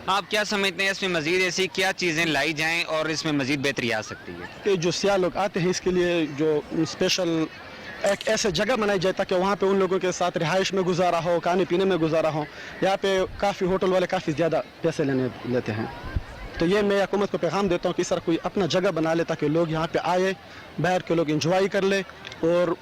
S17: आप क्या समझते हैं इसमें मजीद ऐसी क्या चीज़ें लाई जाएं और इसमें मजीद बेहतरी आ सकती है?
S16: कि जो सियाह लोग आते हैं इसके लिए जो स्पेशल एक ऐसे जगह बनाई जाए ताकि वहाँ पे उन लोगों के साथ रिहाइश में गुजारा हो, खाने पीने में गुजारा हो। यहाँ पे काफ़ी होटल वाले काफ़ी ज़्यादा पैसे लेते हैं। तो ये मैं हुकूमत को पैगाम देता हूँ कि इस तरह कोई अपना जगह बना ले ताकि लोग यहाँ पे आए, बाहर के लोग इंजॉय कर ले और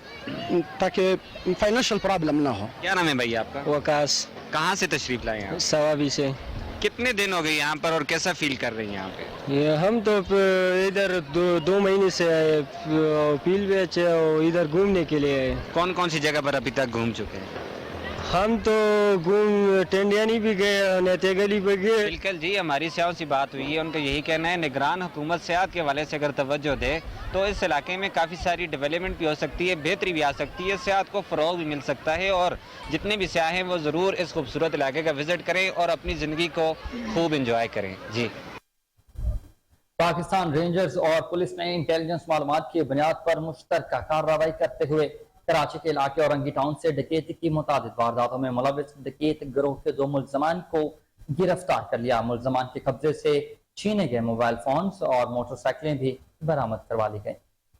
S16: ताकि फाइनेंशियल प्रॉब्लम ना हो।
S17: क्या नाम है भैया आपका?
S16: वकास।
S17: कहाँ से तशरीफ लाए हैं?
S16: सवाबी से।
S17: कितने दिन हो गए यहाँ पर और कैसा फील कर रही हैं यहाँ पे?
S16: ये हम तो इधर दो महीने से आए, पील बेच और इधर घूमने के लिए आए।
S17: कौन कौन सी जगह पर अभी तक घूम चुके हैं?
S16: हम तो टेंडियानी भी गए, नेते गली भी गए।
S17: बिल्कुल जी, हमारी सियाहों से बात हुई है, उनका यही कहना है निगरान हुकूमत सेहत के हवाले से अगर तवज्जो दे तो इस इलाके में काफ़ी सारी डेवलपमेंट भी हो सकती है, बेहतरी भी आ सकती है, सेहत को फ़रोग भी मिल सकता है और जितने भी सियाह हैं वो ज़रूर इस खूबसूरत इलाके का विज़िट करें और अपनी ज़िंदगी को खूब इंजॉय करें। जी।
S2: पाकिस्तान रेंजर्स और पुलिस ने इंटेलिजेंस मालूमात की बुनियाद पर मुश्तरका कार्रवाई करते हुए कराची के इलाके औरंगी टाउन से डकैती की मुताबिक वारदातों में मुलविस डकैत गिरोह के 2 मुलजमान को गिरफ्तार कर लिया। मुलजमान के कब्जे से छीने गए मोबाइल फोन्स और मोटरसाइकिलें भी बरामद करवा ली गई।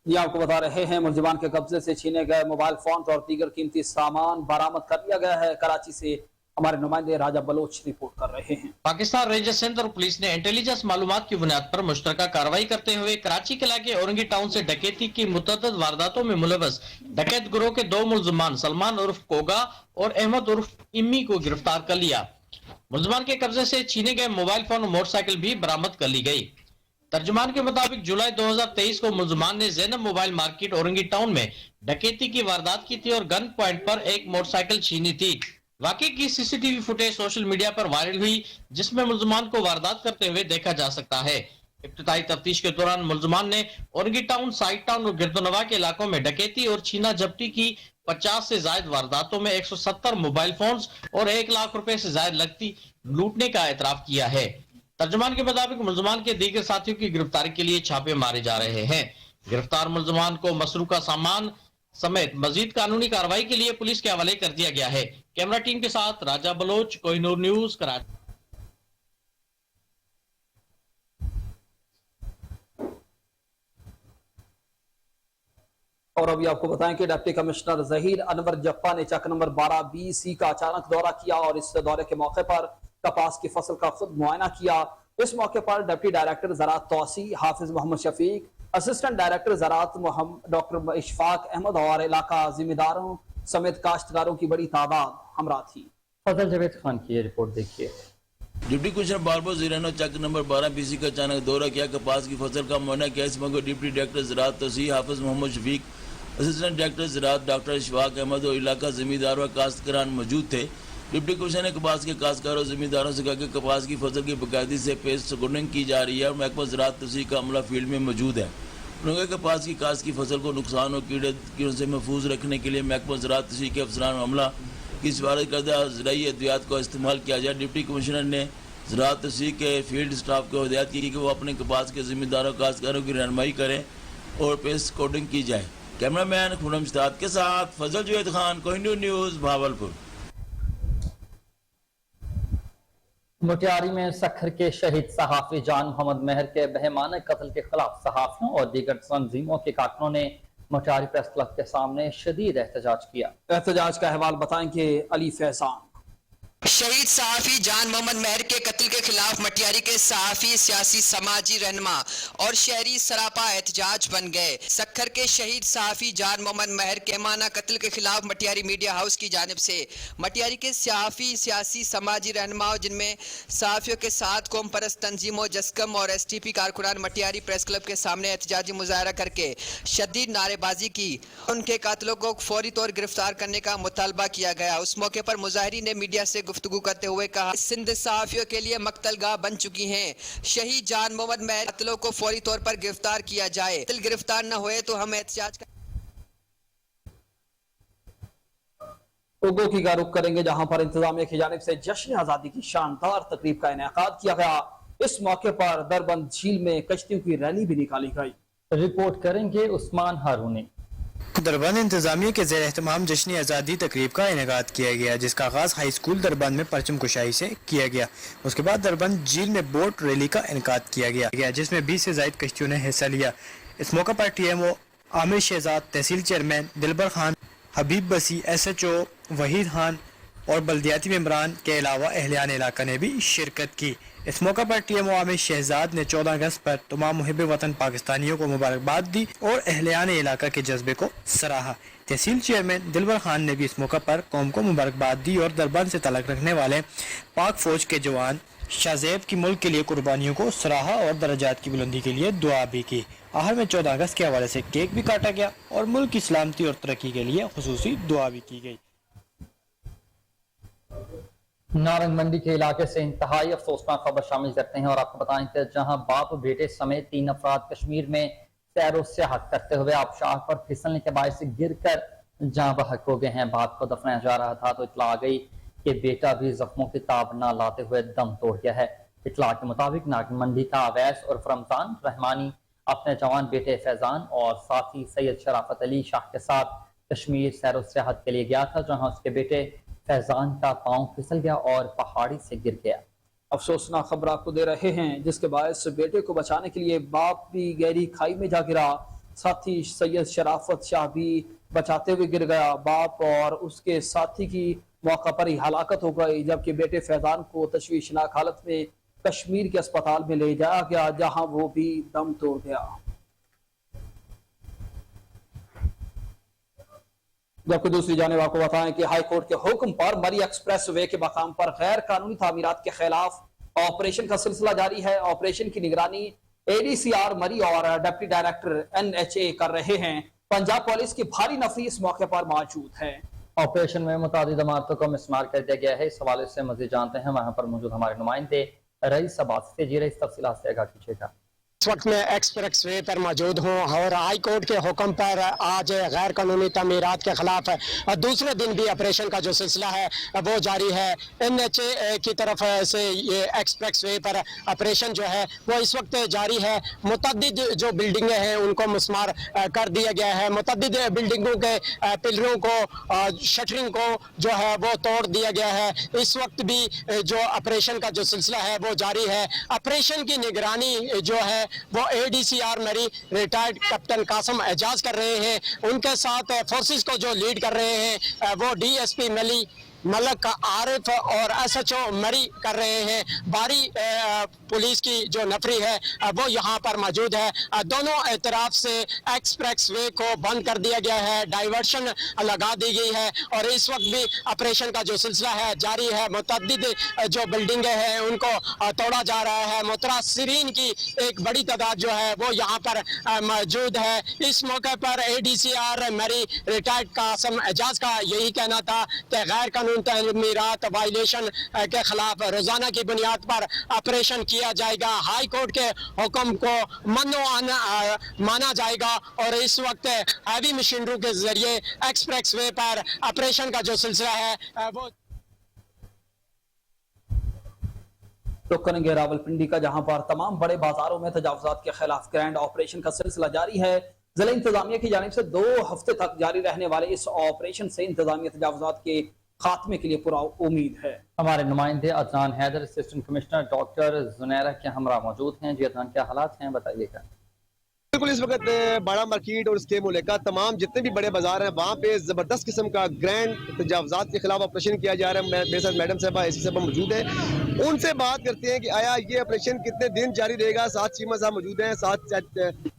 S1: ये आपको बता रहे हैं मुलजिमान के कब्जे से छीने गए मोबाइल फोन और दीगर कीमती सामान बरामद कर लिया गया है। कराची से हमारे नुमाइंदे राजा बलोच रिपोर्ट कर रहे हैं।
S18: पाकिस्तान रेंजर सिंध और पुलिस ने इंटेलिजेंस मालूमात की बुनियाद पर मुश्तरका कार्रवाई करते हुए कराची के इलाके औरंगी टाउन से डकैती की मुतअद्दिद वारदातों में मुलव्वस डकैत गिरोह के 2 मुलजमान सलमान उर्फ कोगा और अहमद उर्फ इम्मी को गिरफ्तार कर लिया। मुलजमान के कब्जे से छीने गए मोबाइल फोन और मोटरसाइकिल भी बरामद कर ली गई। तर्जुमान के मुताबिक जुलाई 2023 को मुलजमान ने Zainab mobile market Orangi town में डकैती की वारदात की थी और गन पॉइंट पर एक मोटरसाइकिल छीनी थी। वाकई की सीसीटीवी फुटेज सोशल मीडिया पर वायरल हुई, जिसमें मुलजमान को वारदात करते हुए देखा जा सकता है। इब्तिदाई तफ्तीश के दौरान मुलजमान ने औरंगी टाउन, साइड टाउन और गिरदोनवा के इलाकों में डकैती और छीना झपटी की 50 से ज्यादा वारदातों में 170 मोबाइल फोन्स और 1 लाख रुपए से ज्यादा लगती लूटने का एतराफ किया है। तर्जुमान के मुताबिक मुलजमान के दीगर साथियों की गिरफ्तारी के लिए छापे मारे जा रहे हैं। गिरफ्तार मुलजमान को मसरूका सामान समेत मजीद कानूनी कार्रवाई के लिए पुलिस के हवाले कर दिया गया है। कैमरा टीम के साथ राजा बलोच, कोहिनूर न्यूज, कराची।
S1: और अभी आपको बताएं कि डिप्टी कमिश्नर जहीर अनवर जप्पा ने चक नंबर 12B-C का अचानक दौरा किया और इस दौरे के मौके पर कपास की फसल का खुद मुआयना किया। इस मौके पर डिप्टी डायरेक्टर ज़राअत तौसी हाफिज मोहम्मद शफीक, असिस्टेंट डायरेक्टर ज़राअत डॉक्टर इशफाक अहमद और इलाका जिम्मेदारों समेत काश्तकारों की बड़ी तादाद हमरा थी।
S2: फजल जावेद खान की रिपोर्ट देखिए।
S19: डिप्टी कमिश्नर बारबो जीरानो चक नंबर 12B-C का अचानक दौरा किया, कपास की फसल का मुआयना किया। इस मौके डिप्टी डायरेक्टर ज़राअत तौसी हाफिज मोहम्मद शफीक, असिस्टेंट डायरेक्टर ज़राअत डॉक्टर इशफाक अहमद और इलाका जिम्मेदार व काश्तकारान मौजूद थे। डिप्टी कमिश्नर ने कपास के काश्तकारों और जिम्मेदारों से कहा कि कपास की फसल की बाकायदगी से पेस्ट स्कोरिंग की जा रही है और महकमा ज़राअत तौसी का अमला फील्ड में मौजूद है। उन्होंने कहा कपास की काश्त की फसल को नुकसान और कीड़ों से महफूज रखने के लिए महकमा ज़राअत तौसी के अफसरान अमला की सिफारिश करदा ज़राई अद्वियात का इस्तेमाल किया जाए। डिप्टी कमिश्नर ने ज़राअत तौसी के फील्ड स्टाफ को हिदायत की कि वो अपने कपास के जिम्मेदारों काश्तकारों की रहनुमाई करें और पेस्ट कोडिंग की जाए। कैमरामैन खुरम इश्ताद के साथ फजल जावेद खान, कोहिनूर न्यूज़, भावलपुर।
S2: मोतिहारी में सखर के शहीद सहाफ़ी जान मोहम्मद मेहर के बहमाने कत्ल के खिलाफ सहाफ़ियों और दीगर तंजीमों के कारकुनों ने मोतिहारी प्रेस क्लब के सामने शदीद एहतजाज किया।
S1: एहतजाज का अहवाल बताएंगे अली फैजान।
S20: शहीद सहाफ़ी जान मोहम्मद मेहर के कत्ल के खिलाफ मटियारी के सहाफ़ी, सियासी, समाजी रहनुमा और शहरी सरापा एहतजाज बन गए। सखर के शहीद सहाफ़ी जान मोहम्मद मेहर के माना कत्ल के खिलाफ मटियारी मीडिया हाउस की जानिब से मटियारी के सहाफ़ी, सियासी, समाजी रहनुमा जिनमें सहाफ़ियों के साथ कौम परस्त तंजीमों, जस्कम और STP कारकुनान मटियारी प्रेस क्लब के सामने एहतजाजी मुजाहरा करके शदीद नारेबाजी की। उनके कातलों को फौरी तौर गिरफ्तार करने का मुतालबा किया गया। उस मौके पर मुजाहिरीन ने मीडिया से गुफ्तगू करते हुए कहा, सिंध सहाफियों के लिए मकतलगाह बन चुकी हैं। शहीद जान मोहम्मद मेहर कातिलों को फौरी तौर पर गिरफ्तार किया जाए। कातिल गिरफ्तार न हुए तो हम एहतजाज
S1: उगो की का रुख करेंगे, जहां पर इंतजामिया की जानिब से जश्न आजादी की शानदार तकरीब का इनेकाद किया गया। इस मौके पर दरबंद झील में कश्तियों की रैली भी निकाली गई।
S2: रिपोर्ट करेंगे उस्मान हारूनी।
S21: दरबंद इंतजामिया के ज़ेर एहतमाम जश्न आज़ादी तकरीब का इनेकाद किया गया, जिसका आगाज़ हाई स्कूल दरबंद में परचम कुशाई से किया गया। उसके बाद दरबंद झील में बोट रैली का इनेकाद किया गया, जिसमें 20 से ज़ायद कश्तियों ने हिस्सा लिया। इस मौका पर TMO आमिर शहजाद, तहसील चेयरमैन दिलबर खान, हबीब बसी, SHO वहीद खान और बल्दियाती मेंबरान के अलावा अहलियान इलाका ने भी शिरकत की। इस मौका पर TMO आमिर शहजाद ने 14 अगस्त पर तमाम मुहिब वतन पाकिस्तानियों को मुबारकबाद दी और अहलियान इलाका के जज्बे को सराहा। तहसील चेयरमैन दिलबर खान ने भी इस मौका पर कौम को मुबारकबाद दी और दरबंद से तलक रखने वाले पाक फौज के जवान शाहजेब की मुल्क के लिए कुर्बानियों को सराहा और दर्जात की बुलंदी के लिए दुआ भी की। आखिर में 14 अगस्त के हवाले से केक भी काटा गया और मुल्क की सलामती और तरक्की के लिए खुसूसी दुआ भी की गई।
S2: नारंग मंडी के इलाके से इंतहाई अफसोसनाक खबर शामिल करते हैं और आपको बताएं कि जहां बाप बेटे समेत 3 अफराद कश्मीर में सैरो सियाहत करते हुए आबशार पर फिसलने के बायस गिरकर जाँ बहक हो गए हैं। बाप को दफनाया जा रहा था तो इतला आ गई कि बेटा भी जख्मों की ताब न लाते हुए दम तोड़ गया है। इतला के मुताबिक नारंग मंडी का अवैस और रमजान रहमानी अपने जवान बेटे फैजान और साथी सैयद शराफत अली शाह के साथ कश्मीर सैरो सियाहत के लिए गया था, जहाँ उसके बेटे फैजान का पांव फिसल गया और पहाड़ी से गिर गया।
S1: अफसोसनाक खबर आपको दे रहे हैं, जिसके बायस बेटे को बचाने के लिए बाप भी गहरी खाई में जा गिरा। साथी सैयद शराफत शाह भी बचाते हुए गिर गया। बाप और उसके साथी की मौका पर ही हलाकत हो गई, जबकि बेटे फैजान को तशवीशनाक हालत में कश्मीर के अस्पताल में ले जाया गया, जहां वो भी दम तोड़ गया। जबकि दूसरी जानिब आपको बताएं कि हाई कोर्ट के हुक्म पर मरी एक्सप्रेस वे के मकाम पर गैर कानूनी तामीरात के खिलाफ ऑपरेशन का सिलसिला जारी है। ऑपरेशन की निगरानी ADCR मरी और डिप्टी डायरेक्टर NHA कर रहे हैं। पंजाब पुलिस की भारी नफरी इस मौके पर मौजूद है।
S2: ऑपरेशन में मुतादिद इमारतों को मिसमार कर दिया गया है। इस हवाले से मजीद जानते हैं वहां पर मौजूद हमारे नुमाइंदे रईस अब्बास से। जी रईस, तफसीलात से आगाह कीजिएगा।
S3: इस वक्त मैं एक्सप्रेस वे पर मौजूद हूँ और हाई कोर्ट के हुक्म पर आज गैर कानूनी तमीरात के खिलाफ दूसरे दिन भी ऑपरेशन का जो सिलसिला है वो जारी है। NHA की तरफ से ये एक्सप्रेस वे पर ऑपरेशन जो है वो इस वक्त जारी है। मुतद्दिद जो बिल्डिंगें हैं उनको मुस्मार कर दिया गया है। मुतद्दिद बिल्डिंगों के पिलरों को, शटरिंग को जो है वो तोड़ दिया गया है। इस वक्त भी जो ऑपरेशन का जो सिलसिला है वो जारी है। ऑपरेशन की निगरानी जो है वो ADCR मरी रिटायर्ड कैप्टन कासम एजाज कर रहे हैं। उनके साथ फोर्सेस को जो लीड कर रहे हैं वो DSP मलक आरिफ और SHO मरी कर रहे हैं। बारी पुलिस की जो नफरी है वो यहाँ पर मौजूद है। दोनों एतराफ से एक्सप्रेस वे को बंद कर दिया गया है, डाइवर्शन लगा दी गई है और इस वक्त भी ऑपरेशन का जो सिलसिला है जारी है। मुतद्दिद जो बिल्डिंगें हैं उनको तोड़ा जा रहा है। मुतरासिरीन की एक बड़ी तादाद जो है वो यहाँ पर मौजूद है। इस मौके पर ADCR मरी रिटायर्ड कासम एजाज का यही कहना था कि गैर कानूनी तमीरात वायलेशन के खिलाफ रोजाना की बुनियाद पर ऑपरेशन किया जाएगा। हाई कोर्ट के हुक्म को माना जाएगा और इस वक्त हैवी मशीनरी के जरिए एक्सप्रेस वे पर ऑपरेशन का जो सिलसिला है वो
S1: तो करेंगे रावलपिंडी का, जहां पर तमाम बड़े बाजारों में तजावुजात के खिलाफ ग्रैंड ऑपरेशन का सिलसिला जारी है। जिला इंतजामिया की जानिब से 2 हफ्ते तक जारी रहने वाले इस ऑपरेशन से इंतजामिया तजावुजात के खात्मे के लिए पूरा उम्मीद है।
S2: हमारे नुमाइंदे Adnan Haider, assistant commissioner doctor Junaira के हमरा मौजूद हैं। जी अदनान, क्या हालात हैं बताइएगा।
S4: बिल्कुल, इस वक्त बड़ा मार्केट और इसके मुल्का तमाम जितने भी बड़े बाजार हैं वहाँ पे जबरदस्त किस्म का ग्रैंड तजावुजात के खिलाफ ऑपरेशन किया जा रहा है। मेरे साथ मैडम साहबा ACP साहबा मौजूद है, उनसे बात करते हैं कि आया ये ऑपरेशन कितने दिन जारी रहेगा। साथ चीमा साहब मौजूद हैं, साथ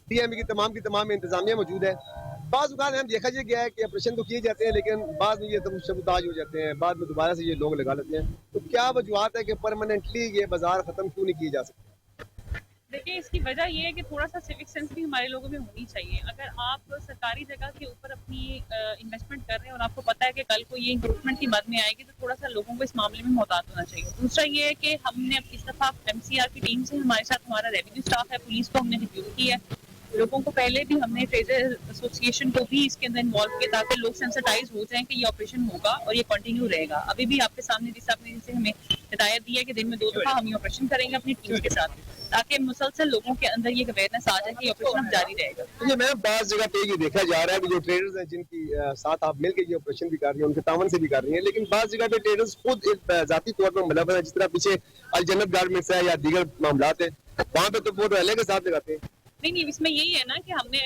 S4: DME की तमाम इंतजामिया मौजूद है। बाज़ औक़ात हम देखा गया है कि ऑपरेशन तो किए जाते हैं लेकिन बाद में ये सबूताज हो जाते हैं, बाद में दोबारा से ये लोग लगा लेते हैं। तो क्या वजूहत है कि परमानेंटली ये बाजार खत्म क्यों नहीं किए जा सकते?
S22: देखिए, इसकी वजह ये है कि थोड़ा सा सिविक सेंस भी हमारे लोगों में होनी चाहिए। अगर आप सरकारी जगह के ऊपर अपनी इन्वेस्टमेंट कर रहे हैं और आपको पता है कि कल को ये इम्प्रूवमेंट की मद में आएगी तो थोड़ा सा लोगों को इस मामले में मोहतात होना चाहिए। दूसरा ये है कि हमने इस दफ़ा MCR की टीम से, हमारे साथ हमारा रेवेन्यू स्टाफ है, पुलिस को हमने रिव्यू की है। लोगों को पहले भी हमने ट्रेडर एसोसिएशन को भी इसके अंदर इन्वॉल्व किया ताकि लोग सेंसिटाइज हो जाएं कि ये ऑपरेशन होगा और ये कंटिन्यू रहेगा। अभी भी आपके सामने जिस आपने जिसे हमें हिदायत दी है कि दिन में 2 दफा हम ये ऑपरेशन करेंगे अपनी टीम के साथ, ताकि मुसलसल लोगों के अंदर ये अवेयरनेस आ जाए कि ऑपरेशन अब जारी रहेगा।
S4: मैं बाज़ जगह पे ये देखा जा रहा है कि जो ट्रेडर्स हैं जिनकी साथ आप मिलकर ये ऑपरेशन भी कर रही हैं, उनके तावन से भी कर रही हैं, लेकिन बाज़ जगह पे ट्रेडर्स खुद एक जाती तौर पर मुलव्वस है। जिस तरह पीछे अल-जन्नत गारमेंट्स है या दीगर मामलात है, वहाँ पे तो वो अलग के साथ लगाते हैं।
S22: नहीं, इसमें यही है ना कि हमने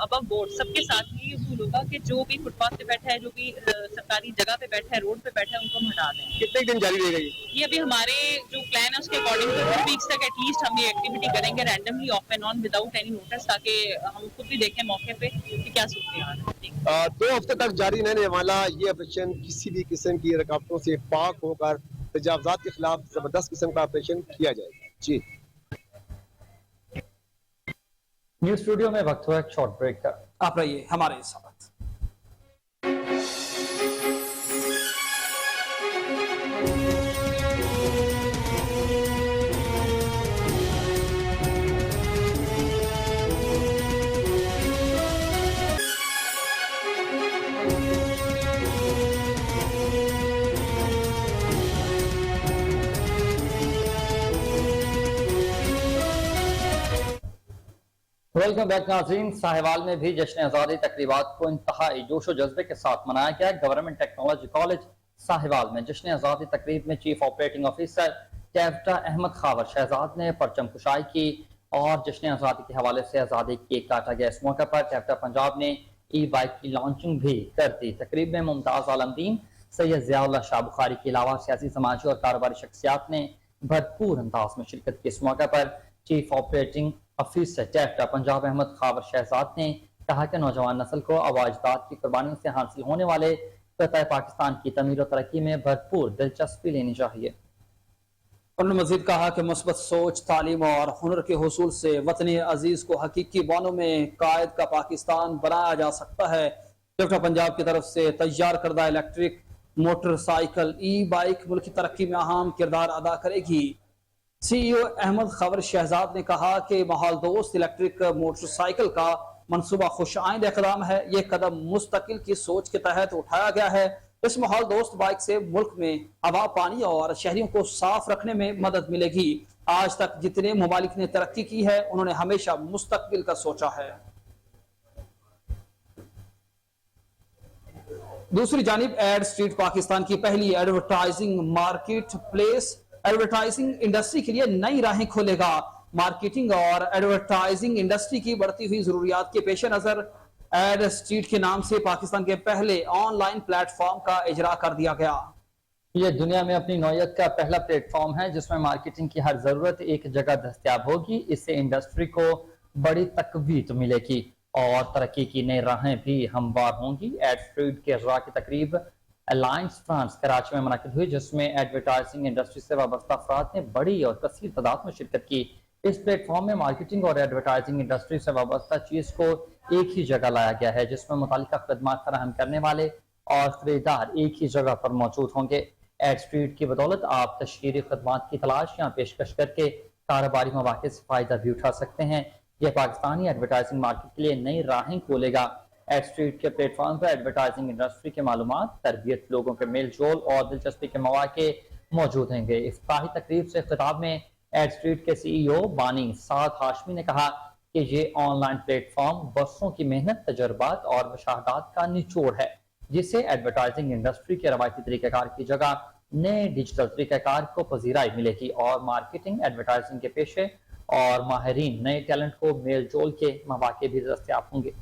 S22: अबव बोर्ड सबके साथ ही उसूल होगा कि जो भी फुटपाथ पे बैठा है, जो भी सरकारी जगह पे बैठा है, रोड पे बैठा है, उनको हम हटा दें।
S4: कितने दिन जारी रहेगा
S22: ये अभी हमारे जो प्लान है उसके अकॉर्डिंग 2 वीक्स तक एटलीस्ट हम ये एक्टिविटी करेंगे randomly of and on without any notice, ताकि हम खुद भी देखें मौके पे कि क्या सूरत है।
S4: 2 हफ्ते तक जारी रहने वाला ये ऑपरेशन किसी भी किस्म की रुकावटों से पाक होकर तजावुजात के खिलाफ जबरदस्त किस्म का ऑपरेशन किया जाएगा। जी,
S2: न्यूज स्टूडियो में वक्त हुआ एक शॉर्ट ब्रेक का।
S1: आप रहिए हमारे साथ।
S2: वेलकम बैक नाज़रीन। साहिवाल में भी जश्न आज़ादी तकरीबात को इंतहाई जोशो जज्बे के साथ मनाया गया। गवर्नमेंट टेक्नोलॉजी कॉलेज साहिवाल में जश्न आज़ादी तकरीब में चीफ ऑपरेटिंग ऑफिसर टैफ्टा अहमद खावर शहजाद ने परचम कुशाई की और जश्न आज़ादी के हवाले से आज़ादी केक काटा गया। इस मौके पर टैफ्टा पंजाब ने ई बाइक की लॉन्चिंग भी कर दी। तकरीब में मुमताज आलमदीन, सैयद ज़ियाउल्लाह शाह बुखारी के अलावा सियासी, समाजी और कारोबारी शख्सियात ने भरपूर अंदाज में शिरकत की। इस मौके पर चीफ ऑपरेटिंग ऑफिसर टैफ्टा पंजाब अहमद खावर शहजाद ने कहा कि नौजवान नस्ल को अवाजदाद की कुर्बानियों से हासिल होने वाले फ़तह पाकिस्तान की तमीर और तरक्की में भरपूर दिलचस्पी लेनी चाहिए।
S1: उन्होंने मजीद कहा कि मुस्बत सोच, तालीम और हुनर के हुसूल से वतन अजीज को हकीकी बानों में कायद का पाकिस्तान बनाया जा सकता है। टैफ्टा पंजाब की तरफ से तैयार करदा इलेक्ट्रिक मोटरसाइकिल ई बाइक मुल्क की तरक्की में अहम किरदार अदा करेगी। CEO अहमद खबर शहजाद ने कहा कि माहौल दोस्त इलेक्ट्रिक मोटरसाइकिल का मनसूबा खुश आइंद इकदाम है। यह कदम मुस्तकिल की सोच के तहत उठाया गया है। इस माहौल दोस्त बाइक से मुल्क में हवा, पानी और शहरियों को साफ रखने में मदद मिलेगी। आज तक जितने ममालिक ने तरक्की की है, उन्होंने हमेशा मुस्तकबिल का सोचा है। दूसरी जानिब एड स्ट्रीट पाकिस्तान की पहली advertising market place advertising industry के लिए नई राहें खोलेगा। मार्केटिंग और एडवर्टाइजिंग इंडस्ट्री की बढ़ती हुई जरूरियात के पेश नजर एड स्ट्रीट के नाम से पाकिस्तान के पहले ऑनलाइन प्लेटफॉर्म का इजरा कर दिया गया।
S2: ये दुनिया में अपनी नौयत का पहला प्लेटफॉर्म है जिसमें मार्केटिंग की हर जरूरत एक जगह दस्तयाब होगी। इससे इंडस्ट्री को बड़ी तकवीत मिलेगी और तरक्की की नई राहें भी हमवार होंगी। एड स्ट्रीट के इजरा की तकरीब अलायंस फ्रांस कराची में मुनक्किद हुई, जिसमें एडवर्टाइजिंग इंडस्ट्री से वाबस्ता अफराद ने बड़ी और कसीर तादाद में शिरकत की। इस प्लेटफॉर्म में मार्केटिंग और एडवर्टाइजिंग इंडस्ट्री से वाबस्ता चीज को एक ही जगह लाया गया है, जिसमें मुतालिका खदमात फराहम करने वाले और खरीदार एक ही जगह पर मौजूद होंगे। एड स्ट्रीट की बदौलत आप तशहीरी खदमात की तलाश या पेशकश करके कारोबारी मौके से फायदा भी उठा सकते हैं। यह पाकिस्तानी एडवर्टाइजिंग मार्केट के लिए नई राहें खोलेगा। एड स्ट्रीट के प्लेटफॉर्म पर एडवर्टाइजिंग इंडस्ट्री के मालूमात, तरबियत, लोगों के मेल जोल और दिलचस्पी के मौके मौजूद होंगे। इफ्ताही तकरीब से खिताब में एड स्ट्रीट के CEO बानी साद हाशमी ने कहा कि ये ऑनलाइन प्लेटफॉर्म बरसों की मेहनत, तजर्बात और मुशाहदात का निचोड़ है, जिससे एडवर्टाइजिंग इंडस्ट्री के रवायती तरीक़ाकार की जगह नए डिजिटल तरीक़ाकार को पजीराई मिलेगी और मार्केटिंग, एडवर्टाइजिंग के पेशे और माहिरीन नए टैलेंट को मेल जोल के मौके भी दस्तयाब होंगे।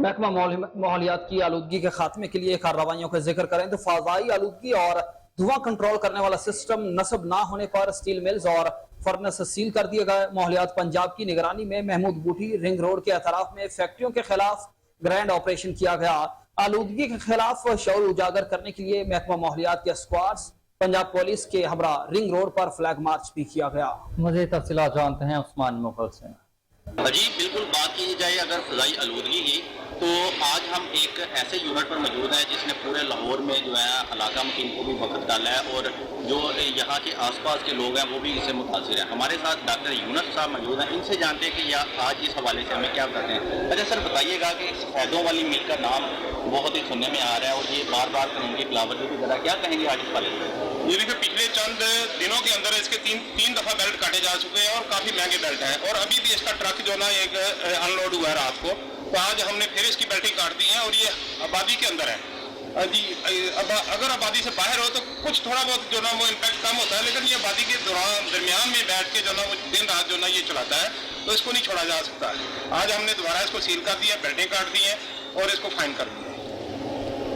S1: महकमा माहौलियात की आलूदगी के खात्मे के लिए कार्रवाइयों का जिक्र करें तो फाजाई आलूदगी और धुआं कंट्रोल करने वाला सिस्टम नस्ब ना होने पर स्टील मिल्स और फर्नेस सील कर दिए गए। माहौलियात पंजाब की निगरानी में महमूद बूटी रिंग रोड के अतराफ में फैक्ट्रियों के खिलाफ ग्रैंड ऑपरेशन किया गया। आलूदगी के खिलाफ शऊर उजागर करने के लिए महकमा माहौलियात के स्क्वाड्स पंजाब पुलिस के हमरा रिंग रोड पर फ्लैग मार्च भी किया गया।
S2: मज़ीद तफसीलात जानते हैं उस्मान मुगल से।
S6: जी बिल्कुल, बात की जाए अगर फजाई आलूदगी की तो आज हम एक ऐसे यूनिट पर मौजूद हैं जिसने पूरे लाहौर में जो है इलाका मकीन को भी वक्त डाला है और जो यहाँ के आसपास के लोग हैं वो भी इससे मुतासिर हैं। हमारे साथ डॉक्टर यूनुस साहब मौजूद हैं, इनसे जानते हैं कि आज इस हवाले से हमें क्या बताते हैं। अच्छा सर, बताइएगा कि इस फैदों वाली मिल का नाम बहुत ही सुनने में आ रहा है और ये बार बार कानून की खिलाफवर्जी की तरह, क्या कहेंगे आज इस हवाले से?
S5: ये देखिए, पिछले चंद दिनों के अंदर इसके तीन दफा बेल्ट काटे जा चुके हैं और काफी महंगे बेल्ट हैं और अभी भी इसका ट्रक जो ना एक अनलोड हुआ है रात को, तो आज हमने फिर इसकी बेल्टिंग काट दी है और ये आबादी के अंदर है जी। अब अगर आबादी से बाहर हो तो कुछ थोड़ा बहुत जो ना वो इम्पैक्ट कम होता है, लेकिन ये आबादी के दरमियान में बैठ के जो ना वो दिन रात जो ना ये चलाता है तो इसको नहीं छोड़ा जा सकता। आज हमने दोबारा इसको सील कर दिया, बेल्टिंग काट दी है और इसको फाइन कर दिया।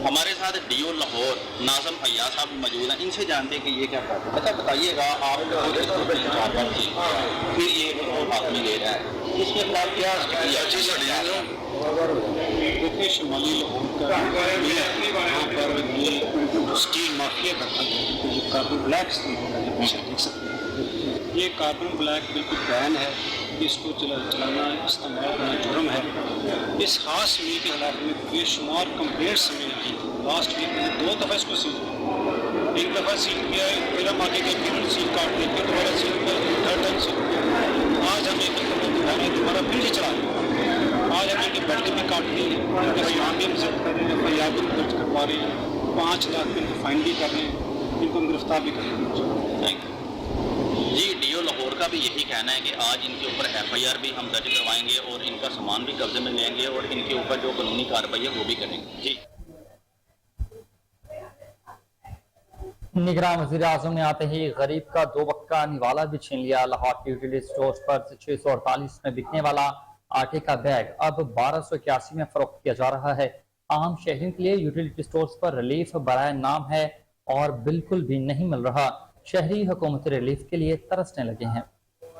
S6: हमारे साथ डीओ लाहौर नाज़म फैयाज साहब मौजूद हैं, इनसे जानते हैं कि ये क्या करते हैं। अच्छा बताइएगा, आप फिर ये हाथ में ले रहा है, इसके खिलाफ क्या
S9: देखिए, शुमाली लाहौर का यहाँ पर ये स्टील माफिया करता है, तो ये कार्बन ब्लैक स्टील देख सकते हैं। ये कार्बन ब्लैक बिल्कुल बैन है, इसको चलाना इस्तेमाल करना जुर्म है। इस खास मिल के खिलाफ में बेशुमार कंप्लेंट्स हमने की थी। लास्ट वीक में 2 दफ़ा इसको सील किया, एक दफ़ा सील किया, फिर हम आगे के फिर सील काट दिया, फिर दोबारा सील किया, 3rd टाइम सील किया। आज हमने दोबारा फिर ही चला दिया। आज हमने इनकी बेल्ट भी काट दी है, इनका सामान भी हम जब्त कर रहे हैं, FIR भी दर्ज करवा रहे हैं, 5 लाख पे इनको फाइन भी कर रहे हैं, इनको हम गिरफ्तार भी कर रहे हैं।
S6: थैंक यू जी। डीओ लाहौर का भी यही कहना है कि आज इनके ऊपर FIR भी हम दर्ज करवाएंगे और इनका सामान भी कब्जे में लेंगे और इनके ऊपर जो कानूनी कार्रवाई है वो भी करेंगे जी।
S2: निगरान वज़ीर आज़म ने आते ही गरीब का 2 वक्त का निवाला भी छीन लिया। लाहौर के यूटिलिटी स्टोर्स पर 648 में बिकने वाला आटे का बैग अब 1281 में फरोख्त किया जा रहा है। आम शहरियों के लिए यूटिलिटी स्टोर्स पर रिलीफ बराए नाम है और बिल्कुल भी नहीं मिल रहा। शहरी हुकूमती रिलीफ के लिए तरसने लगे हैं।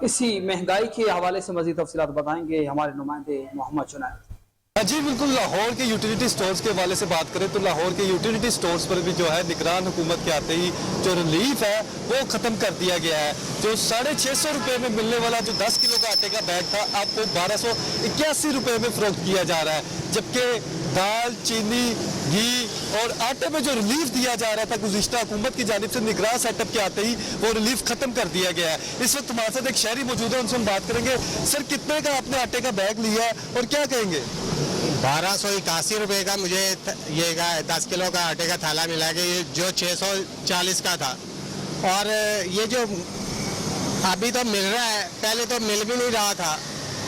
S1: इसी महंगाई के हवाले से मजीद तफसीलात बताएंगे हमारे नुमाइंदे मोहम्मद जुनैद।
S7: जी बिल्कुल, लाहौर के यूटिलिटी स्टोर्स के हवाले से बात करें तो लाहौर के यूटिलिटी स्टोर्स पर भी जो है निगरान हुकूमत के आते ही जो रिलीफ है वो ख़त्म कर दिया गया है। जो 650 रुपये में मिलने वाला जो 10 किलो का आटे का बैग था, अब वो 1281 रुपये में फरोख्त किया जा रहा है। जबकि दाल, चीनी, घी और आटे में जो रिलीफ दिया जा रहा था गुज़िश्ता हुकूमत की जानिब से निगरान सेटअप के आते ही वो रिलीफ खत्म कर दिया गया है। इस वक्त हमारे साथ एक शहरी मौजूद है, उनसे हम बात करेंगे। सर, कितने का आपने आटे का बैग लिया है और क्या कहेंगे?
S10: 1281 रुपये का मुझे ये 10 किलो का आटे का थाला मिला के, ये जो 640 का था। और ये जो अभी तो मिल रहा है, पहले तो मिल भी नहीं रहा था।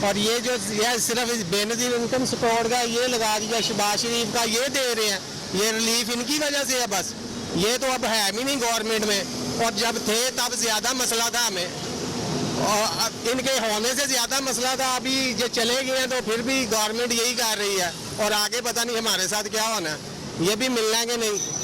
S10: और ये जो यह सिर्फ बेनज़ीर इनकम सपोर्ट का ये लगा दिया, शहबाज शरीफ का ये दे रहे हैं, ये रिलीफ इनकी वजह से है बस। ये तो अब है भी नहीं गवर्नमेंट में, और जब थे तब ज़्यादा मसला था हमें, और इनके होने से ज़्यादा मसला था। अभी ये चले गए हैं तो फिर भी गवर्नमेंट यही कर रही है और आगे पता नहीं हमारे साथ क्या होना है, ये भी मिलना है कि नहीं।